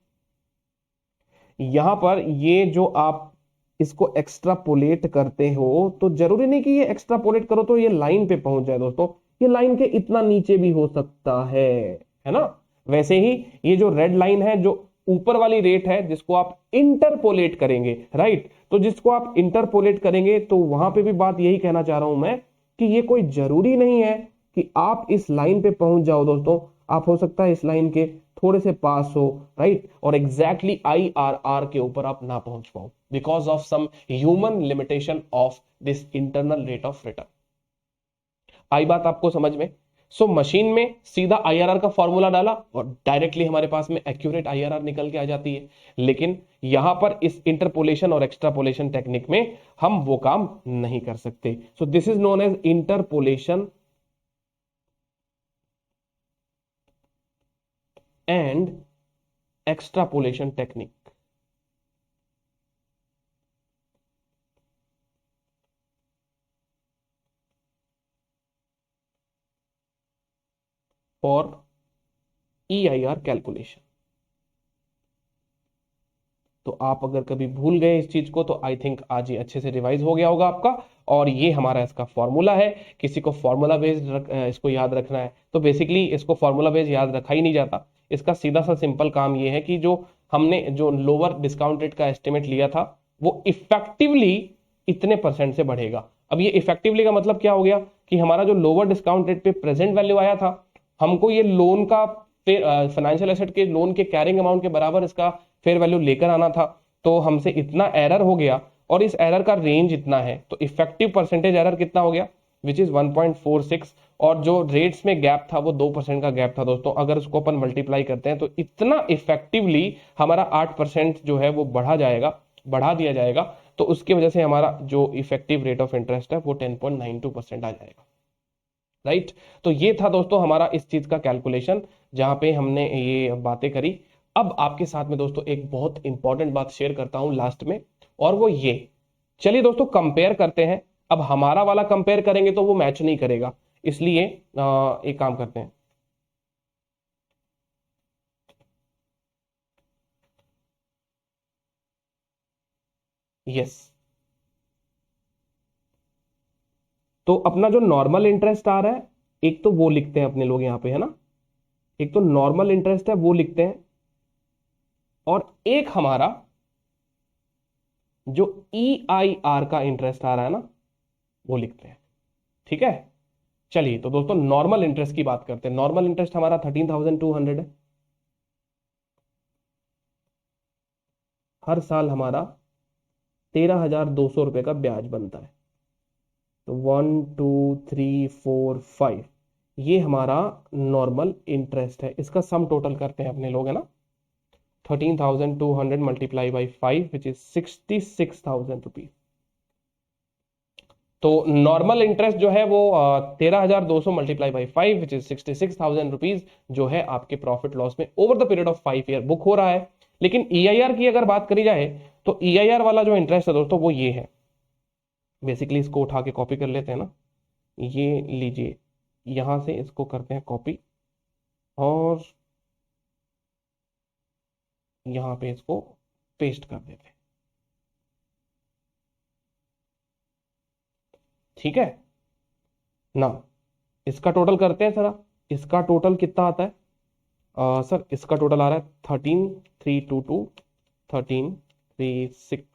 S1: यहां पर ये जो आप इसको एक्स्ट्रापोलेट करते हो तो जरूरी नहीं कि ये एक्स्ट्रापोलेट करो तो ये लाइन पे पहुंच जाए दोस्तों, ये लाइन के इतना नीचे भी हो सकता है ना। वैसे ही ये जो रेड लाइन है जो ऊपर वाली रेट है जिसको आप इंटरपोलेट करेंगे, राइट, तो जिसको आप इंटरपोलेट करेंगे तो वहां पे भी बात यही कहना चाह रहा हूं मैं कि ये कोई जरूरी नहीं है कि आप इस लाइन पे पहुंच जाओ दोस्तों, आप हो सकता है इस लाइन के थोड़े से पास हो, राइट, और एग्जैक्टली आईआरआर के ऊपर आप ना पहुंच पाओ because of some human limitation of this internal rate of return. आई बात आपको समझ में? सो मशीन में सीधा आईआरआर का फॉर्मूला डाला और डायरेक्टली हमारे पास में एक्यूरेट आईआरआर निकल के आ जाती है, लेकिन यहां पर इस इंटरपोलेशन और एक्सट्रापोलेशन टेक्निक में हम वो काम नहीं कर सकते। So this is known as interpolation and extrapolation technique. और EIR कैलकुलेशन। तो आप अगर कभी भूल गए इस चीज को तो आई थिंक आज ये अच्छे से रिवाइज हो गया होगा आपका, और ये हमारा इसका फॉर्मूला है। किसी को फॉर्मूला बेस्ड इसको याद रखना है तो बेसिकली इसको फॉर्मूला बेस्ड याद रखा ही नहीं जाता। इसका सीधा सा सिंपल काम ये है कि जो हमने जो लोअर डिस्काउंट रेट का एस्टिमेट लिया था वो इफेक्टिवली इतने % से बढ़ेगा। अब ये इफेक्टिवली का मतलब क्या हो गया कि हमारा जो लोअर डिस्काउंट रेट पे प्रेजेंट वैल्यू आया था, हमको ये लोन का फाइनेंशियल एसेट के लोन के कैरिंग अमाउंट के बराबर इसका फेयर वैल्यू लेकर आना था, तो हमसे इतना एरर हो गया और इस एरर का रेंज इतना है, तो इफेक्टिव परसेंटेज एरर कितना हो गया विच इज 1.46, और जो रेट्स में गैप था वो 2% का गैप था दोस्तों। अगर उसको अपन मल्टीप्लाई करते हैं तो इतना इफेक्टिवली हमारा 8% जो है वो बढ़ा दिया जाएगा। तो उसकी वजह से हमारा जो इफेक्टिव रेट ऑफ इंटरेस्ट है वो 10.92% आ जाएगा, राइट। तो ये था दोस्तों हमारा इस चीज का कैलकुलेशन, जहां पे हमने ये बातें करी। अब आपके साथ में दोस्तों एक बहुत इंपॉर्टेंट बात शेयर करता हूं लास्ट में, और वो ये, चलिए दोस्तों कंपेयर करते हैं। अब हमारा वाला कंपेयर करेंगे तो वो मैच नहीं करेगा, इसलिए एक काम करते हैं। यस, तो अपना जो नॉर्मल इंटरेस्ट आ रहा है, एक तो वो लिखते हैं अपने लोग यहाँ पे, है ना। एक तो नॉर्मल इंटरेस्ट है वो लिखते हैं, और एक हमारा जो EIR का इंटरेस्ट आ रहा है ना, वो लिखते हैं, ठीक है। चलिए तो दोस्तों नॉर्मल इंटरेस्ट की बात करते हैं। नॉर्मल इंटरेस्ट हमारा 13,200 है। हर साल हमारा 13,200 रुपए का ब्याज बनता है। तो 1 2 3 4 5, ये हमारा नॉर्मल इंटरेस्ट है। इसका सम टोटल करते हैं अपने लोग, है ना। 13,200 multiply by 5 which is 66,000 rupees. तो नॉर्मल इंटरेस्ट जो है वो 13,200 multiply by 5 which is 66,000 rupees जो है आपके प्रॉफिट लॉस में over the period of 5 year book हो रहा है। लेकिन EIR की अगर बात करी जाए तो EIR वाला जो इंटरेस्ट है दोस्तों वो ये है। बेसिकली इसको उठा के कॉपी कर लेते हैं ना, ये लीजिए, यहां से इसको करते हैं कॉपी, और यहां पे इसको पेस्ट कर देते हैं, ठीक है ना। इसका टोटल करते हैं सर, इसका टोटल कितना आता है। सर इसका टोटल आ रहा है 13,322, 13,366,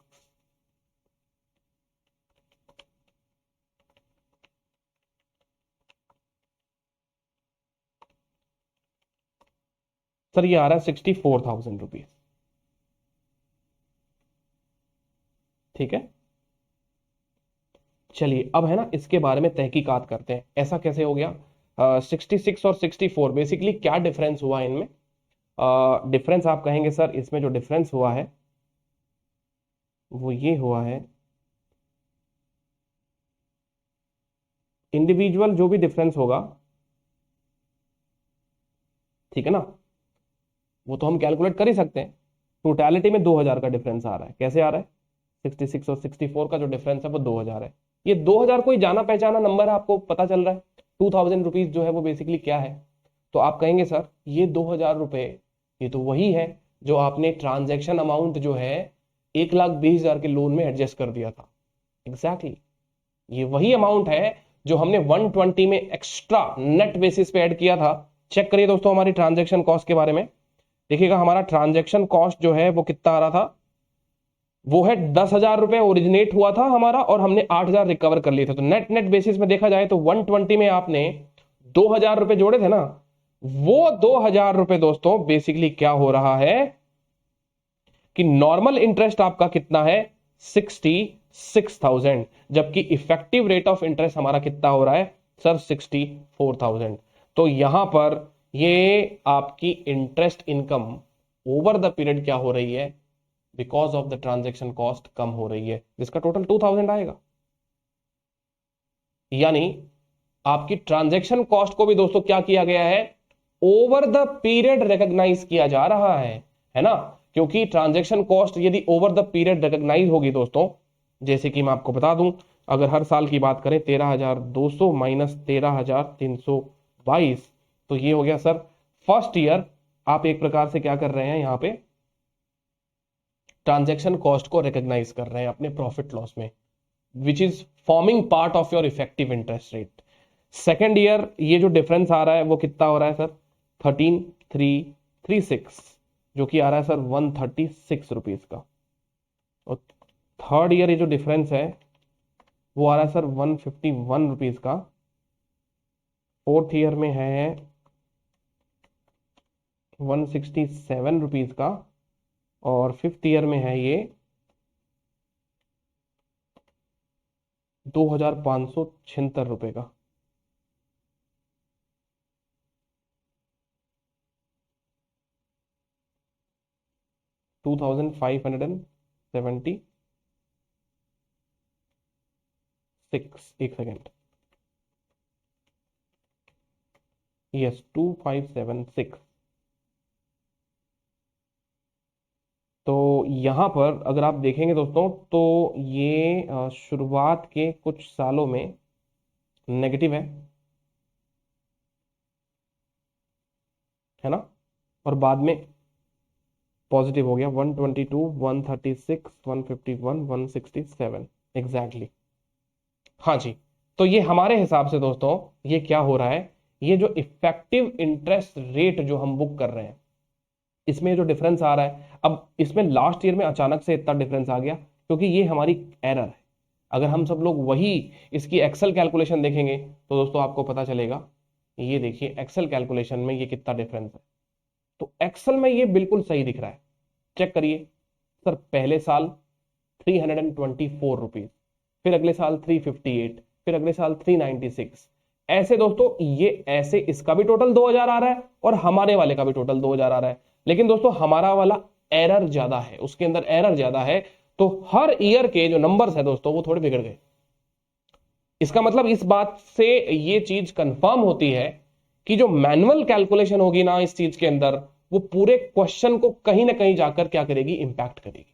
S1: सर ये आ रहा है 64,000 रुपीज, ठीक है। चलिए अब है ना इसके बारे में तहकीकात करते हैं, ऐसा कैसे हो गया। 66 और 64 बेसिकली क्या डिफरेंस हुआ इनमें। डिफरेंस आप कहेंगे सर इसमें जो डिफरेंस हुआ है वो ये हुआ है, इंडिविजुअल जो भी डिफरेंस होगा, ठीक है ना, वो तो हम कैलकुलेट कर ही सकते हैं। टोटलिटी में 2,000 का डिफरेंस आ रहा है। कैसे आ रहा है, 66 और 64 का जो डिफरेंस है वो 2,000 है। ये 2,000 कोई जाना पहचाना नंबर है, आपको पता चल रहा है। 2,000 रुपीज जो है वो बेसिकली क्या है। तो आप कहेंगे सर ये 2,000 रुपए, ये तो वही है जो आपने ट्रांजेक्शन अमाउंट जो है 1,20,000 के लोन में एडजस्ट कर दिया था। एग्जैक्टली ये वही अमाउंट है जो हमने 120 में एक्स्ट्रा नेट बेसिस पे ऐड किया था। चेक करिए दोस्तों हमारी ट्रांजेक्शन कॉस्ट के बारे में, देखिएगा हमारा ट्रांजेक्शन कॉस्ट जो है वो कितना आ रहा था, वो है 10,000 रुपए ओरिजिनेट हुआ था हमारा, और हमने 8,000 रिकवर कर लिए थे। तो नेट नेट बेसिस में देखा जाए तो 120 में आपने 2,000 रुपए जोड़े थे ना, वो 2,000 रुपए दोस्तों बेसिकली क्या हो रहा है कि नॉर्मल इंटरेस्ट आपका कितना है 66,000, जबकि इफेक्टिव रेट ऑफ इंटरेस्ट हमारा कितना हो रहा है सर 64,000। तो यहां पर ये आपकी interest income over the period क्या हो रही है, because of the transaction cost कम हो रही है, जिसका टोटल 2,000 आएगा। यानी आपकी ट्रांजेक्शन कॉस्ट को भी दोस्तों क्या किया गया है, ओवर द पीरियड रिकॉग्नाइज किया जा रहा है ना। क्योंकि ट्रांजेक्शन कॉस्ट यदि ओवर द पीरियड रिकॉग्नाइज होगी दोस्तों, जैसे कि मैं आपको बता दूं, अगर हर साल की बात करें 13,200 माइनस 13,322, तो ये हो गया सर फर्स्ट ईयर आप एक प्रकार से क्या कर रहे हैं, यहां पे ट्रांजेक्शन कॉस्ट को रिकॉग्नाइज कर रहे हैं अपने प्रॉफिट लॉस में, which is forming part of your effective interest rate. Second year ये जो डिफरेंस आ रहा है वो कितना हो रहा है सर 13,336, जो कि आ रहा है सर 136 रुपीज का। और थर्ड ईयर ये जो डिफरेंस है वो आ रहा है सर 151 रुपीज का। फोर्थ ईयर में है 167 रुपीज का, और फिफ्थ ईयर में है ये 2,576 रुपए का। $2,576। एक सेकेंड, यस 2,576। तो यहां पर अगर आप देखेंगे दोस्तों तो ये शुरुआत के कुछ सालों में नेगेटिव है ना, और बाद में पॉजिटिव हो गया। 122, 136, 151, 167 एग्जैक्टली। हाँ जी। तो ये हमारे हिसाब से दोस्तों ये क्या हो रहा है, ये जो इफेक्टिव इंटरेस्ट रेट जो हम बुक कर रहे हैं इसमें जो डिफरेंस आ रहा है, अब इसमें लास्ट ईयर में अचानक से इतना डिफरेंस आ गया क्योंकि ये हमारी एरर है। अगर हम सब लोग वही इसकी एक्सेल कैलकुलेशन देखेंगे तो दोस्तों आपको पता चलेगा, ये देखिए एक्सेल कैलकुलेशन में ये कितना डिफरेंस है। तो एक्सेल में ये बिल्कुल सही दिख रहा है, चेक करिए सर। पहले साल 324 रुपीज, फिर अगले साल 358, फिर अगले साल 396। ऐसे दोस्तों ये ऐसे इसका भी टोटल 2000 आ रहा है और हमारे वाले का भी टोटल 2000 आ रहा है। लेकिन दोस्तों हमारा वाला एरर ज्यादा है, उसके अंदर एरर ज्यादा है, तो हर ईयर के जो नंबर्स है दोस्तों वो थोड़े बिगड़ गए। इसका मतलब इस बात से ये चीज कंफर्म होती है कि जो मैनुअल कैलकुलेशन होगी ना इस चीज के अंदर, वो पूरे क्वेश्चन को कहीं ना कहीं जाकर क्या करेगी, इंपैक्ट करेगी।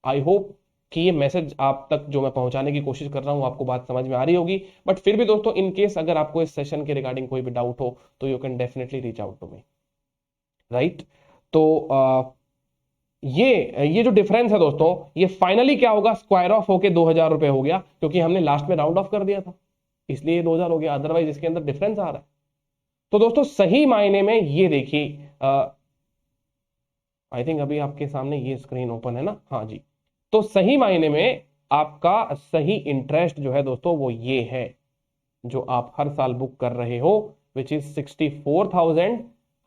S1: आई होप कि ये मैसेज आप तक जो मैं पहुंचाने की कोशिश कर रहा हूं आपको बात समझ में आ रही होगी। बट फिर भी दोस्तों इन केस अगर आपको इस सेशन के रिगार्डिंग कोई भी डाउट हो तो you can definitely reach out to me, right. तो ये जो डिफरेंस है दोस्तों, ये फाइनली क्या होगा, स्क्वायर ऑफ होके 2000 रुपए हो गया क्योंकि हमने लास्ट में राउंड ऑफ कर दिया था, इसलिए 2000 हो गया। अदरवाइज इसके अंदर डिफरेंस आ रहा है। तो दोस्तों सही मायने में ये देखिए, आई थिंक अभी आपके सामने ये स्क्रीन ओपन है ना, हाँ जी। तो सही मायने में आपका सही इंटरेस्ट जो है दोस्तों वो ये है जो आप हर साल बुक कर रहे हो, विच इज 64,000।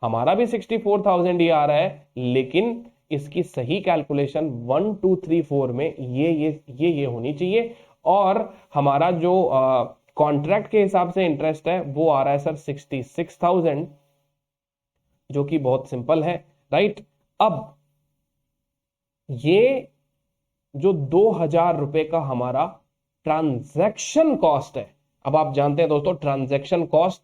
S1: हमारा भी 64,000 ये आ रहा है, लेकिन इसकी सही कैलकुलेशन 1 2 3 4 में ये होनी चाहिए। और हमारा जो कॉन्ट्रैक्ट के हिसाब से इंटरेस्ट है वो आ रहा है सर 66,000, जो कि बहुत सिंपल है, राइट। अब ये जो 2000 रुपए का हमारा ट्रांजैक्शन कॉस्ट है, अब आप जानते हैं दोस्तों ट्रांजैक्शन कॉस्ट,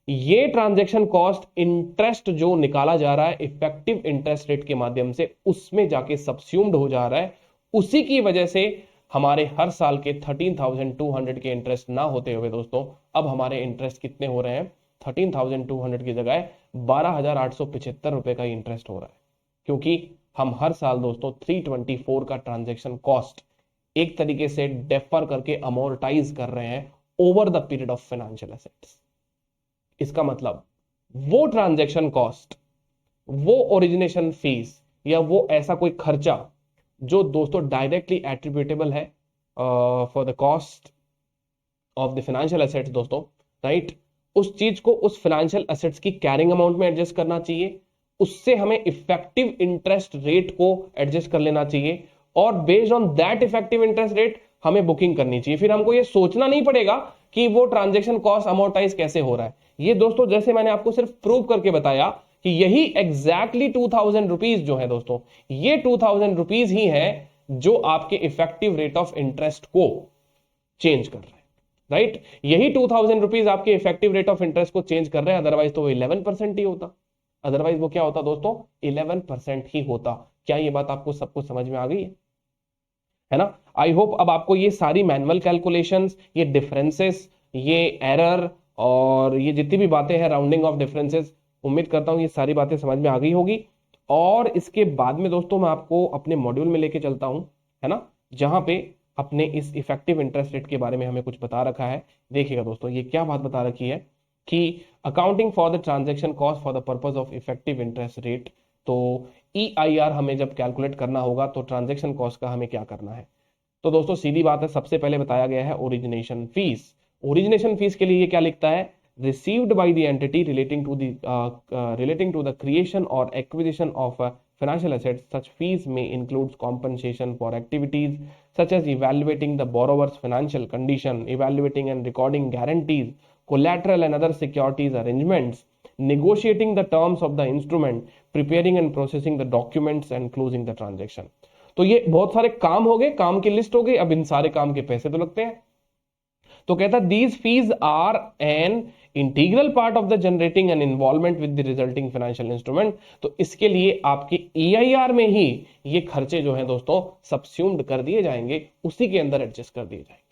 S1: ये ट्रांजैक्शन कॉस्ट इंटरेस्ट जो निकाला जा रहा है इफेक्टिव इंटरेस्ट रेट के माध्यम से उसमें जाके सबस्यूम्ड हो जा रहा है। उसी की वजह से हमारे हर साल के 13,200 के इंटरेस्ट ना होते हुए दोस्तों अब हमारे इंटरेस्ट कितने हो रहे हैं, 13,200 की जगह 12,875 रुपए का इंटरेस्ट हो रहा है, क्योंकि हम हर साल दोस्तों 324 का ट्रांजैक्शन कॉस्ट एक तरीके से डेफर करके अमोर्टाइज कर रहे हैं over the period of financial assets. इसका मतलब वो ट्रांजैक्शन कॉस्ट, वो ओरिजिनेशन फीस या वो ऐसा कोई खर्चा जो दोस्तों डायरेक्टली एट्रीब्यूटेबल है for the cost of the financial assets दोस्तों, राइट, उस चीज को उस फाइनेंशियल एसेट्स की कैरिंग अमाउंट में एडजस्ट करना चाहिए, उससे हमें इफेक्टिव इंटरेस्ट रेट को एडजस्ट कर लेना चाहिए और based on that effective interest rate हमें बुकिंग करनी चाहिए। फिर हमको ये सोचना नहीं पड़ेगा कि वो ट्रांजैक्शन कॉस्ट अमोर्टाइज कैसे हो रहा है। ये दोस्तों जैसे मैंने आपको सिर्फ प्रूव करके बताया कि यही एग्जैक्टली 2000 रुपीज जो है दोस्तों, ये 2000 रुपीज ही है जो आपके इफेक्टिव रेट ऑफ इंटरेस्ट को चेंज कर रहा है, राइट। यही 2000 रुपीज आपके इफेक्टिव रेट ऑफ इंटरेस्ट को चेंज कर रहे हैं, अदरवाइज तो वो 11% ही होता, अदरवाइज वो क्या होता दोस्तों, 11% ही होता। क्या ये बात आपको सबको समझ में आ गई है ना। आई होप अब आपको ये सारी मैनुअल कैलकुलेशंस, ये डिफरेंसेस, ये एरर और ये जितनी भी बातें हैं राउंडिंग ऑफ डिफरेंसेस, उम्मीद करता हूं ये सारी बातें समझ में आ गई होगी। और इसके बाद में दोस्तों मैं आपको अपने मॉड्यूल में लेके चलता हूं, है ना, जहां पे अपने इस इफेक्टिव इंटरेस्ट रेट के बारे में हमें कुछ बता रखा है। देखिएगा दोस्तों ये क्या बात बता रखी है कि accounting for the transaction cost for the purpose of effective interest rate. तो EIR हमें जब कैलकुलेट करना होगा तो ट्रांजैक्शन कॉस्ट का हमें क्या करना है। तो दोस्तों सीधी बात है, सबसे पहले बताया गया है ओरिजिनेशन फीस। ओरिजिनेशन फीस के लिए ये क्या लिखता है, received by the entity relating to the creation और acquisition of financial assets. Such fees may include compensation for activities such as evaluating the borrower's financial condition, evaluating and recording guarantees, collateral and other securities arrangements, negotiating the terms of the instrument, preparing and processing the documents and closing the transaction. तो ये बहुत सारे काम हो गए, काम की list हो गई। अब इन सारे काम के पैसे तो लगते हैं। तो कहता है these fees are an integral part of the generating and involvement with the resulting financial instrument. तो इसके लिए आपके ईआईआर में ही ये खर्चे जो हैं दोस्तों सबस्यूम्ड कर दिए जाएंगे, उसी के अंदर एडजस्ट कर दिए जाएंगे।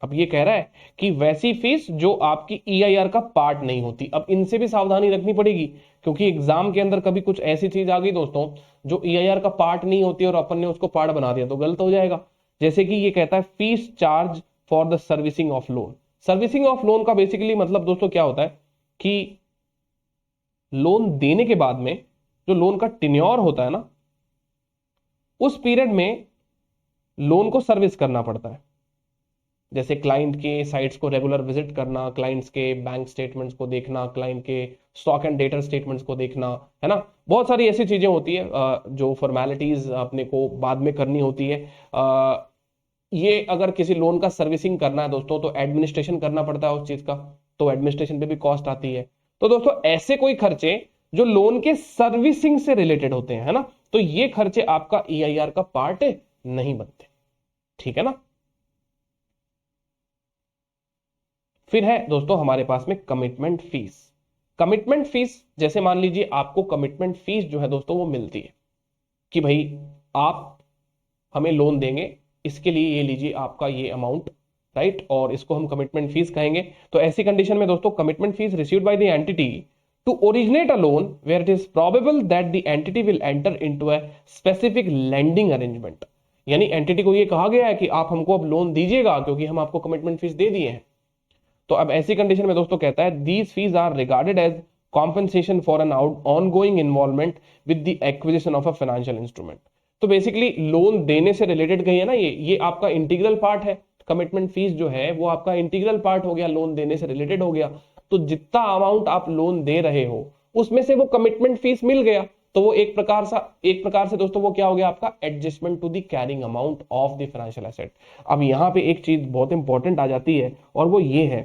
S1: अब ये कह रहा है कि वैसी फीस जो आपकी ईआईआर का पार्ट नहीं होती। अब इनसे भी सावधानी रखनी पड़ेगी, क्योंकि एग्जाम के अंदर कभी कुछ ऐसी चीज आ गई दोस्तों जो ईआईआर का पार्ट नहीं होती और अपन ने उसको पार्ट बना दिया तो गलत हो जाएगा। जैसे कि ये कहता है fees charge for the servicing of loan. Servicing of loan का बेसिकली मतलब दोस्तों क्या होता है कि लोन देने के बाद में जो लोन का टेन्योर होता है ना, उस पीरियड में लोन को सर्विस करना पड़ता है। जैसे क्लाइंट के साइट्स को रेगुलर विजिट करना, क्लाइंट्स के बैंक स्टेटमेंट्स को देखना, क्लाइंट के स्टॉक एंड डेटर स्टेटमेंट्स को देखना, है ना। बहुत सारी ऐसी चीजें होती है जो फॉर्मेलिटीज अपने को बाद में करनी होती है। ये अगर किसी लोन का सर्विसिंग करना है दोस्तों तो एडमिनिस्ट्रेशन करना पड़ता है उस चीज का, तो एडमिनिस्ट्रेशन पे भी कॉस्ट आती है। तो दोस्तों ऐसे कोई खर्चे जो लोन के सर्विसिंग से रिलेटेड होते हैं, है ना, तो ये खर्चे आपका ईआईआर का पार्ट नहीं बनते, ठीक है ना। फिर है दोस्तों हमारे पास में कमिटमेंट फीस। कमिटमेंट फीस जैसे मान लीजिए आपको कमिटमेंट फीस जो है दोस्तों वो मिलती है कि भाई आप हमें लोन देंगे, इसके लिए ये लीजिए आपका ये अमाउंट, राइट, और इसको हम कमिटमेंट फीस कहेंगे। तो ऐसी कंडीशन में दोस्तों commitment fees received by the entity to originate a loan where it is probable that the entity will enter into a specific lending arrangement. यानी एंटिटी को ये कहा गया है कि आप हमको अब लोन दीजिएगा क्योंकि हम आपको कमिटमेंट फीस दे दिए हैं। तो अब ऐसी कंडीशन में दोस्तों कहता है these fees are regarded as compensation for an ongoing involvement with the acquisition of a financial instrument. तो बेसिकली लोन देने से रिलेटेड गई है ना, ये आपका इंटीग्रल पार्ट है। कमिटमेंट फीस जो है वो आपका इंटीग्रल पार्ट हो गया, लोन देने से रिलेटेड हो गया। तो जितना अमाउंट आप लोन दे रहे हो उसमें से वो कमिटमेंट फीस मिल गया, तो वो एक प्रकार से दोस्तों वो क्या हो गया आपका adjustment to the carrying amount of the financial asset. अब यहां पे एक चीज बहुत इंपॉर्टेंट आ जाती है और वो ये है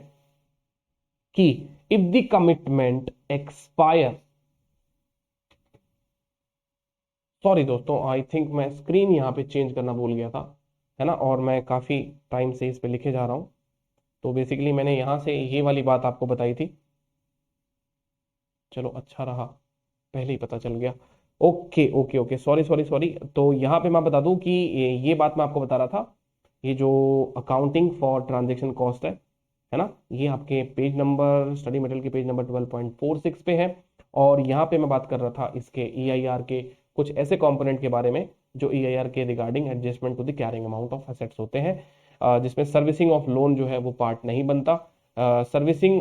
S1: कि if the commitment expire, sorry दोस्तों आई थिंक मैं स्क्रीन यहां पे चेंज करना भूल गया था, है ना, और मैं काफी टाइम से इस पे लिखे जा रहा हूं। तो बेसिकली मैंने यहां से ये वाली बात आपको बताई थी, चलो अच्छा रहा पहले ही पता चल गया। Okay okay okay, sorry sorry sorry. तो यहाँ पे मैं बता दूं कि ये बात मैं आपको बता रहा था, ये जो अकाउंटिंग फॉर ट्रांजेक्शन कॉस्ट है ना, ये आपके पेज नंबर स्टडी मटेरियल के पेज नंबर 12.46 पे है। और यहाँ पे मैं बात कर रहा था इसके ईआईआर के कुछ ऐसे कंपोनेंट के बारे में जो ईआईआर के regarding adjustment to the carrying amount of assets होते हैं, जिसमें सर्विसिंग ऑफ लोन जो है वो पार्ट नहीं बनता। सर्विसिंग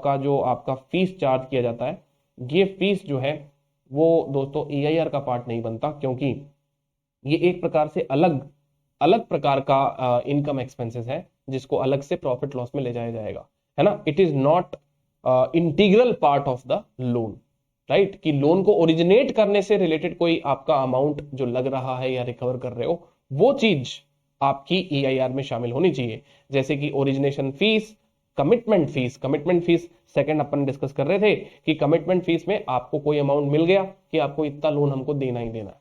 S1: का जो आपका फीस चार्ज किया जाता है, ये फीस जो है वो दोस्तों ईआईआर का पार्ट नहीं बनता, क्योंकि ये एक प्रकार से अलग अलग प्रकार का इनकम एक्सपेंसेस है जिसको अलग से प्रॉफिट लॉस में ले जाया जाएगा, है ना। It is not integral part of the loan, right, कि लोन को ओरिजिनेट करने से रिलेटेड कोई आपका अमाउंट जो लग रहा है या रिकवर कर रहे हो वो चीज आपकी ईआईआर में शामिल होनी चाहिए। जैसे कि origination fees, commitment fees. Commitment fees second अपन डिस्कस कर रहे थे कि कमिटमेंट फीस में आपको कोई अमाउंट मिल गया कि आपको इतना लोन हमको देना ही देना है,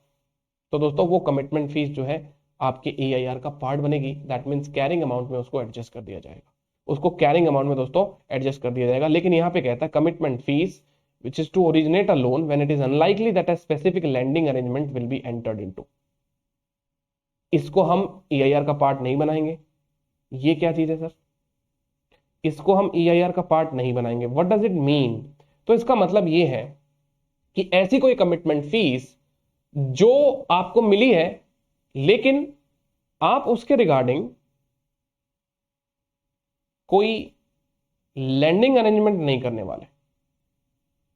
S1: तो दोस्तों वो कमिटमेंट फीस जो है आपके ईआईआर का पार्ट बनेगी। दैट मींस कैरिंग अमाउंट में उसको एडजस्ट कर दिया जाएगा, उसको कैरिंग अमाउंट में दोस्तों एडजस्ट कर दिया जाएगा। लेकिन यहाँ पे कहता है commitment fees which is to originate a loan when it is unlikely that a specific lending arrangement will be entered into। इसको हम ईआईआर का पार्ट नहीं बनाएंगे। ये क्या चीज है सर? इसको हम ईआईआर का पार्ट नहीं बनाएंगे। What does it mean? तो इसका मतलब ये है कि ऐसी कोई कमिटमेंट फीस जो आपको मिली है लेकिन आप उसके रिगार्डिंग कोई लैंडिंग अरेंजमेंट नहीं करने वाले,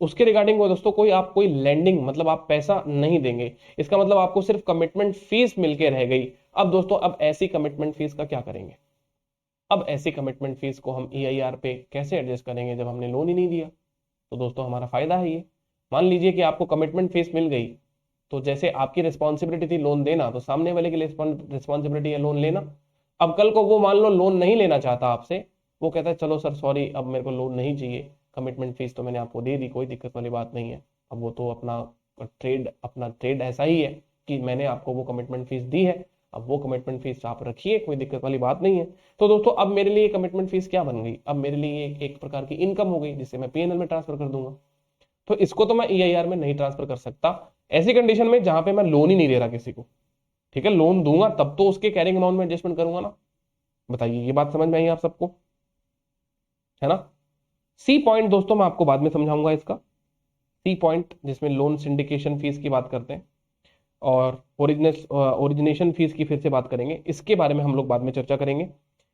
S1: उसके रिगार्डिंग वो दोस्तों कोई लैंडिंग मतलब आप पैसा नहीं देंगे, इसका मतलब आपको सिर्फ कमिटमेंट फीस मिलके रह गई। अब दोस्तों अब ऐसी कमिटमेंट फीस का क्या करेंगे? अब ऐसी कमिटमेंट फीस को हम ईआईआर पे कैसे एडजस्ट करेंगे जब हमने लोन ही नहीं दिया? तो दोस्तों हमारा फायदा है ये। मान लीजिए कि आपको कमिटमेंट फीस मिल गई तो जैसे आपकी रिस्पॉन्सिबिलिटी थी लोन देना, तो सामने वाले की रिस्पॉन्सिबिलिटी है लोन लेना। अब कल को वो मान लो लोन नहीं लेना चाहता आपसे, वो कहता है चलो सर सॉरी, अब मेरे को लोन नहीं चाहिए, कमिटमेंट फीस तो मैंने आपको दे दी, कोई दिक्कत वाली बात नहीं है। अब वो तो अपना ट्रेड ऐसा ही है कि मैंने आपको वो कमिटमेंट फीस दी है, अब वो कमिटमेंट फीस आप रखिए, कोई दिक्कत वाली बात नहीं है। तो दोस्तों अब मेरे लिए कमिटमेंट फीस क्या बन गई, अब मेरे लिए एक प्रकार की इनकम हो गई जिसे मैं पीएनएल में ट्रांसफर कर दूंगा। तो इसको तो मैं ईआईआर में नहीं ट्रांसफर कर सकता ऐसी कंडीशन में जहां पे मैं लोन ही नहीं दे रहा किसी को। ठीक है, लोन दूंगा तब तो उसके कैरिंग अमाउंट में एडजस्टमेंट करूंगा ना। बताइए ये बात समझ में आई आप सबको, है ना। सी पॉइंट दोस्तों मैं आपको बाद में समझाऊंगा इसका, सी पॉइंट जिसमें लोन सिंडिकेशन फीस की बात करते हैं और ओरिजिनेशन फीस की फिर से बात करेंगे, इसके बारे में हम लोग बाद में चर्चा करेंगे।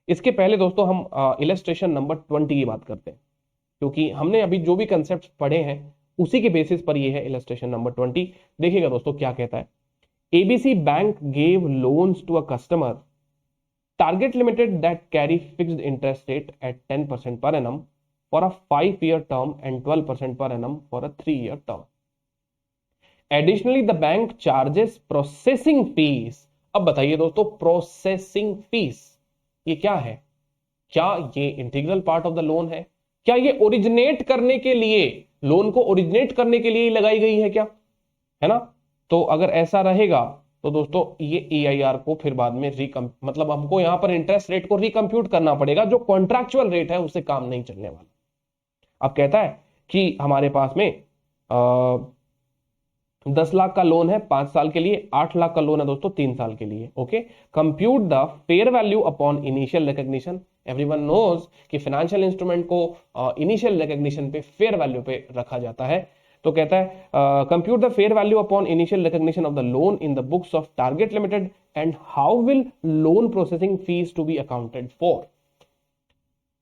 S1: इसके पहले दोस्तों हम इलस्ट्रेशन नंबर 20 की बात करते हैं, क्योंकि हमने अभी जो भी कंसेप्ट पढ़े हैं उसी के बेसिस पर ये है इलस्ट्रेशन नंबर 20। देखिएगा दोस्तों क्या कहता है, ABC bank gave loans to a customer target limited that carry fixed interest rate at 10% per annum for a 5-year term and 12% per annum for a 3-year term. Additionally, the bank charges processing fees. अब बताइए दोस्तों processing fees ये क्या है, क्या ये integral part of the loan है, क्या ये ओरिजिनेट करने के लिए, लोन को ओरिजिनेट करने के लिए ही लगाई गई है क्या, है ना। तो अगर ऐसा रहेगा तो दोस्तों ये ईआईआर को फिर बाद में मतलब हमको यहां पर इंटरेस्ट रेट को रिकम्प्यूट करना पड़ेगा, जो कॉन्ट्रैक्चुअल रेट है उससे काम नहीं चलने वाला। अब कहता है कि हमारे पास में 10 लाख का लोन है 5 साल के लिए, 8 लाख का लोन है दोस्तों 3 साल के लिए। Okay, compute the fair value upon initial recognition. Everyone knows कि फाइनेंशियल इंस्ट्रूमेंट को इनिशियल रिकग्निशन पे फेयर वैल्यू पे रखा जाता है। तो कहता है compute the fair value upon initial recognition of the loan in the books of target limited and how will loan processing fees to be accounted for.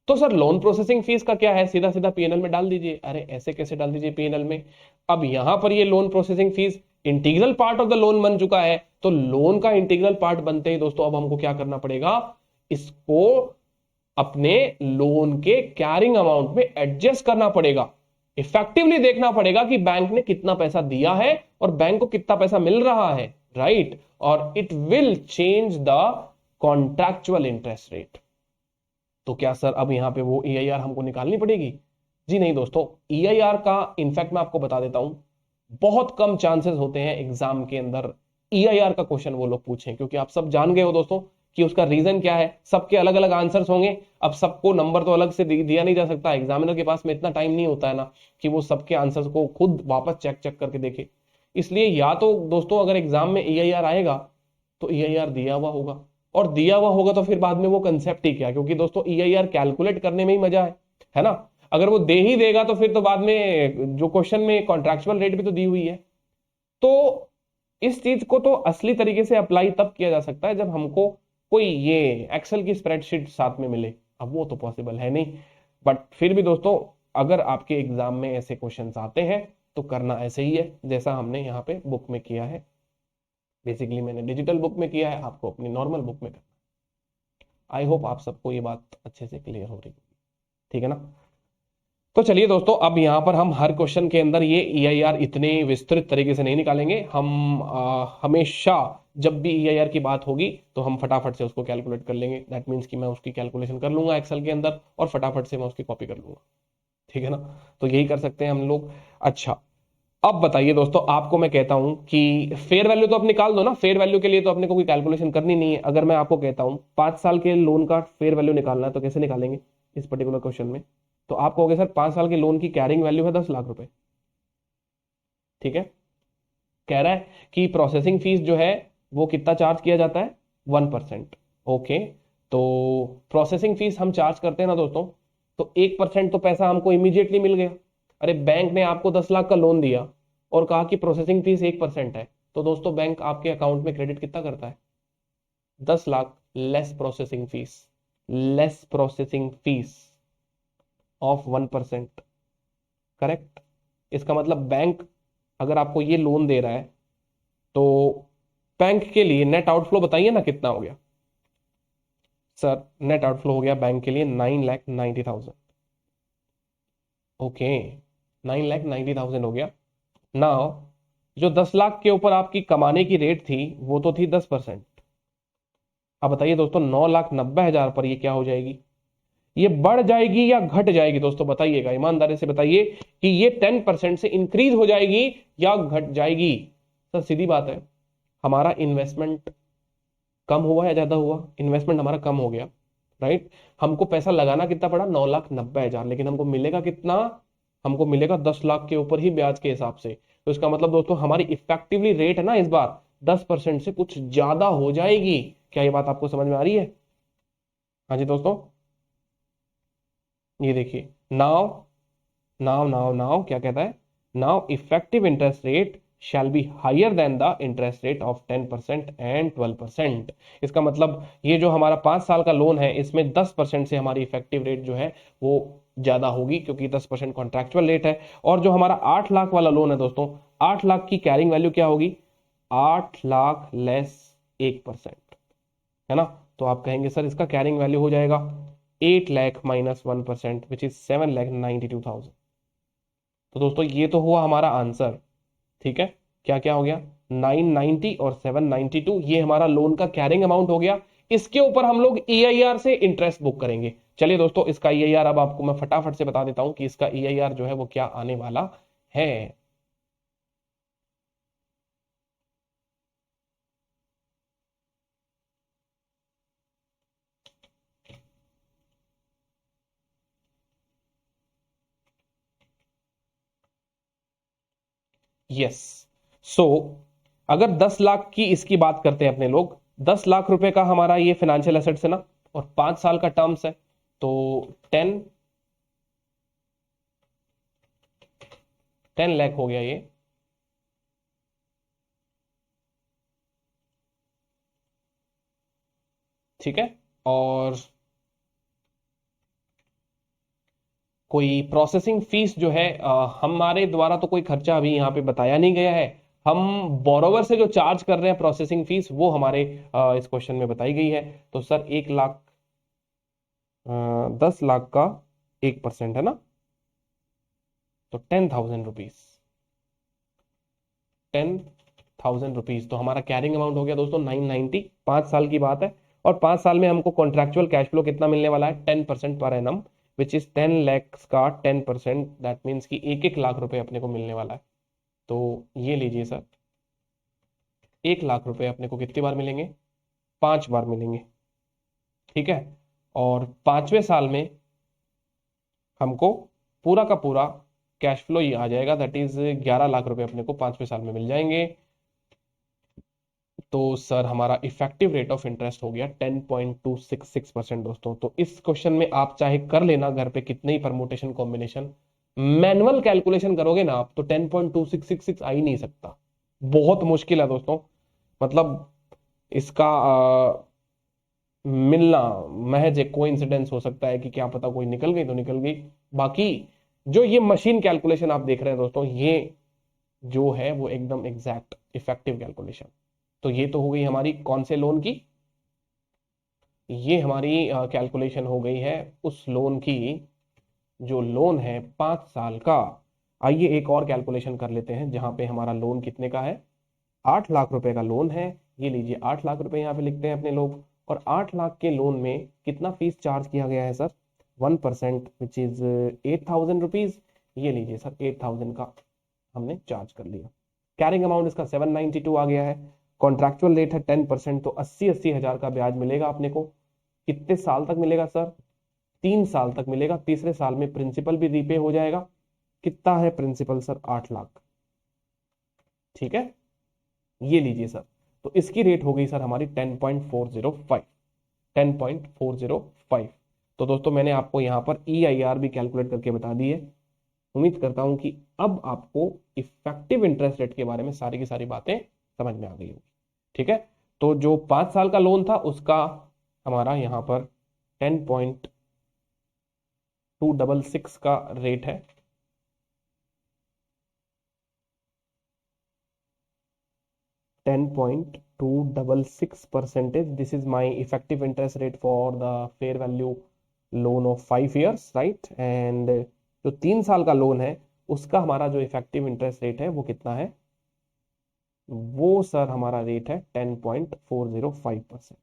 S1: तो सर लोन प्रोसेसिंग फीस का क्या है, सीधा सीधा पीएनएल में डाल दीजिए। अरे ऐसे कैसे डाल दीजिए पीएनएल में, अब यहां पर ये loan processing fees integral part of the loan बन चुका है, तो लोन का इंटीग्रल पार्ट बनते ही दोस्तों अब हमको क्या करना पड़ेगा, इसको अपने लोन के कैरिंग अमाउंट में एडजस्ट करना पड़ेगा। इफेक्टिवली देखना पड़ेगा कि बैंक ने कितना पैसा दिया है और बैंक को कितना पैसा मिल रहा है, राइट। और it will change the contractual interest rate. तो क्या सर अब यहां पे वो ईआईआर हमको निकालनी पड़ेगी? जी नहीं दोस्तों, ईआईआर का इनफैक्ट मैं आपको बता देता हूं बहुत कम चांसेस होते हैं एग्जाम के अंदर ईआईआर का क्वेश्चन वो लोग पूछें, क्योंकि आप सब जान गए हो दोस्तों कि उसका रीजन क्या है, सबके अलग अलग आंसर्स होंगे। अब सबको नंबर तो अलग से दिया नहीं जा सकता, एग्जामिनर के पास में इतना टाइम नहीं होता है ना कि वो सबके आंसर्स को खुद वापस चेक करके देखे। इसलिए या तो दोस्तों अगर एग्जाम में ईआईआर आएगा तो ईआईआर दिया हुआ होगा, और दिया हुआ होगा तो फिर बाद में वो कंसेप्ट ही क्या, क्योंकि दोस्तों ईआईआर कैलकुलेट करने में ही मजा है ना। अगर वो दे ही देगा तो फिर तो बाद में जो क्वेश्चन में कॉन्ट्रैक्चुअल रेट भी तो दी हुई है। तो इस चीज को तो असली तरीके से अप्लाई तब किया जा सकता है जब हमको कोई ये एक्सेल की स्प्रेडशीट साथ में मिले, अब वो तो पॉसिबल है नहीं। बट फिर भी दोस्तों अगर आपके एग्जाम में ऐसे क्वेश्चंस आते हैं तो करना ऐसे ही है जैसा हमने यहाँ पे बुक में किया है। बेसिकली मैंने डिजिटल बुक में किया है, आपको अपनी नॉर्मल बुक में करना। आई होप आप सबको ये बात अच्छे से क्लियर हो रही है, ठीक है ना। तो चलिए दोस्तों अब यहाँ पर हम हर क्वेश्चन के अंदर ये ईआईआर इतने विस्तृत तरीके से नहीं निकालेंगे। हम हमेशा जब भी ईआईआर की बात होगी तो हम फटाफट से उसको कैलकुलेट कर लेंगे। दैट मीन्स कि मैं उसकी कैलकुलेशन कर लूंगा एक्सेल के अंदर और फटाफट से मैं उसकी कॉपी कर लूंगा, ठीक है ना। तो यही कर सकते हैं हम लोग। अच्छा अब बताइए दोस्तों, आपको मैं कहता हूं कि फेयर वैल्यू तो आप निकाल दो ना, फेयर वैल्यू के लिए तो अपने को कोई कैलकुलेशन करनी नहीं है। अगर मैं आपको कहता हूं 5 साल के लोन का फेयर वैल्यू निकालना है तो कैसे निकालेंगे इस पर्टिकुलर क्वेश्चन में? तो आप कहोगे सर 5 साल के लोन की कैरिंग वैल्यू है 10 लाख रुपए, ठीक है। कह रहा है कि प्रोसेसिंग फीस जो है वो कितना चार्ज किया जाता है, 1%। ओके, तो प्रोसेसिंग फीस हम चार्ज करते हैं ना दोस्तों, तो 1% तो पैसा हमको इमीडिएटली मिल गया। अरे बैंक ने आपको 10 लाख का लोन दिया और कहा कि प्रोसेसिंग फीस 1% है, तो दोस्तों बैंक आपके अकाउंट में क्रेडिट कितना करता है, 10 lakh less processing fees, less processing fees of 1%, correct. इसका मतलब बैंक अगर आपको ये लोन दे रहा है तो बैंक के लिए नेट आउटफ्लो बताइए ना कितना हो गया। सर नेट आउटफ्लो हो गया बैंक के लिए 9,90,000। ओके 9,90,000 हो गया। नाउ जो 10 लाख के ऊपर आपकी कमाने की रेट थी वो तो थी 10%। अब बताइए दोस्तों 9,90,000 पर ये क्या हो जाएगी, ये बढ़ जाएगी या घट जाएगी? दोस्तों बताइएगा, ईमानदारी से बताइए कि ये 10% से इंक्रीज हो जाएगी या घट जाएगी? सर सीधी बात है, हमारा इन्वेस्टमेंट कम हुआ या ज्यादा हुआ? इन्वेस्टमेंट हमारा कम हो गया, राइट। हमको पैसा लगाना कितना पड़ा, 9,90,000, लेकिन हमको मिलेगा कितना? हमको मिलेगा 10 लाख के ऊपर ही ब्याज के हिसाब से। तो इसका मतलब दोस्तों हमारी इफेक्टिवली रेट है ना इस बार 10% से कुछ ज्यादा हो जाएगी। क्या ये बात आपको समझ में आ रही है? हाँ जी दोस्तों, ये देखिए, नाउ नाउ नाउ नाउ क्या कहता है, now effective interest rate shall be higher than the interest rate of 10% and 12%। इसका मतलब ये जो हमारा 5 साल का लोन है इसमें 10% से हमारी इफेक्टिव रेट जो है वो ज्यादा होगी, क्योंकि 10% कॉन्ट्रेक्चुअल रेट है। और जो हमारा 8 लाख वाला लोन है दोस्तों, 8 लाख की कैरिंग वैल्यू क्या होगी, 8 लाख लेस 1%, है ना। तो आप कहेंगे सर इसका कैरिंग वैल्यू हो जाएगा 8 लाख माइनस 1%, विच इज 7,92,000। तो दोस्तों ये तो हुआ हमारा आंसर, ठीक है। क्या क्या हो गया, 990 और 792, ये हमारा लोन का कैरिंग अमाउंट हो गया। इसके ऊपर हम लोग ईआईआर से इंटरेस्ट बुक करेंगे। चलिए दोस्तों, इसका ईआईआर अब आपको मैं फटाफट से बता देता हूं कि इसका ईआईआर जो है वो क्या आने वाला है। यस, सो अगर 10 लाख की इसकी बात करते हैं अपने लोग, 10 लाख रुपए का हमारा ये फाइनेंशियल एसेट्स है ना, और 5 साल का टर्म्स है, तो 10 लाख हो गया ये। ठीक है, और कोई प्रोसेसिंग फीस जो है हमारे द्वारा तो कोई खर्चा अभी यहाँ पे बताया नहीं गया है। हम बोरोवर से जो चार्ज कर रहे हैं प्रोसेसिंग फीस वो हमारे इस क्वेश्चन में बताई गई है। तो सर 1 लाख 10 लाख का 1% है ना, तो 10,000 रुपीज, 10,000 रुपीज। तो हमारा कैरिंग अमाउंट हो गया दोस्तों 990, 5 साल की बात है। और 5 साल में हमको कॉन्ट्रेक्चुअल कैश फ्लो कितना मिलने वाला है, 10% per annum, which is 10 lakh का 10%, दैट मीन्स कि 1-1 लाख रुपए अपने को मिलने वाला है। तो ये लीजिए सर, 1 लाख रुपए अपने को कितनी बार मिलेंगे, 5 बार मिलेंगे, ठीक है। और 5वें साल में हमको पूरा का पूरा कैश फ्लो ये आ जाएगा, दैट इज 11 लाख रुपए अपने को 5वें साल में मिल जाएंगे। तो सर हमारा इफेक्टिव रेट ऑफ इंटरेस्ट हो गया 10.266% दोस्तों। तो इस क्वेश्चन में आप चाहे कर लेना घर पे कितने ही परमुटेशन कॉम्बिनेशन, मैनुअल कैलकुलेशन करोगे ना आप तो 10.2666 आ ही नहीं सकता, बहुत मुश्किल है दोस्तों। मतलब इसका मिलना महज एक कोइंसिडेंस हो सकता है कि क्या पता कोई निकल गई तो निकल गई। बाकी जो ये मशीन कैलकुलेशन आप देख रहे हैं दोस्तों, ये जो है वो एकदम एग्जैक्ट इफेक्टिव कैलकुलेशन। तो ये तो हो गई हमारी कौन से लोन की, ये हमारी कैलकुलेशन हो गई है उस लोन की जो लोन है 5 साल का। आइए एक और कैलकुलेशन कर लेते हैं जहां पे हमारा लोन कितने का है, 8 लाख रुपए का लोन है। ये लीजिए 8 लाख रुपए यहाँ पे लिखते हैं अपने लोग। और 8 लाख के लोन में कितना फीस चार्ज किया गया है सर, 1%, विच इज 8,000 रुपीज। ये लीजिए सर 8,000 का हमने चार्ज कर लिया। कैरिंग अमाउंट इसका 792 आ गया है। कॉन्ट्रेक्चुअल रेट है 10%, तो 80-80 हजार का ब्याज मिलेगा अपने को। कितने साल तक मिलेगा सर, 3 साल तक मिलेगा। तीसरे साल में प्रिंसिपल भी रीपे हो जाएगा। कितना है प्रिंसिपल सर, 8 लाख, ठीक है। ये लीजिए सर, तो इसकी रेट हो गई सर हमारी 10.405, 10.405। तो दोस्तों मैंने आपको यहाँ पर EIR भी कैलकुलेट करके बता दी है। उम्मीद करता हूं कि अब आपको इफेक्टिव इंटरेस्ट रेट के बारे में सारी की सारी बातें समझ में आ गई होगी, ठीक है। तो जो 5 साल का लोन था उसका हमारा यहाँ पर 10.266 का रेट है। 10.266%, this is my effective interest rate for the fair value loan of 5 years, right. And जो 3 साल का लोन है उसका हमारा जो इफेक्टिव इंटरेस्ट रेट है वो कितना है, वो सर हमारा रेट है 10.405%,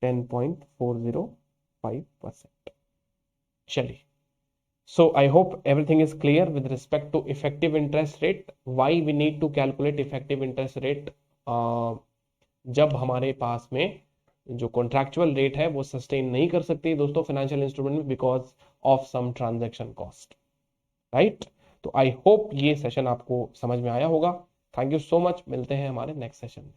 S1: 10.405%। चलिए, so I hope everything is clear with respect to effective interest rate. Why we need to calculate effective interest rate जब हमारे पास में जो कॉन्ट्रैक्चुअल रेट है वो सस्टेन नहीं कर सकती दोस्तों फाइनेंशियल इंस्ट्रूमेंट में, because of some transaction cost, right. तो आई होप ये सेशन आपको समझ में आया होगा। थैंक यू सो मच, मिलते हैं हमारे नेक्स्ट सेशन में।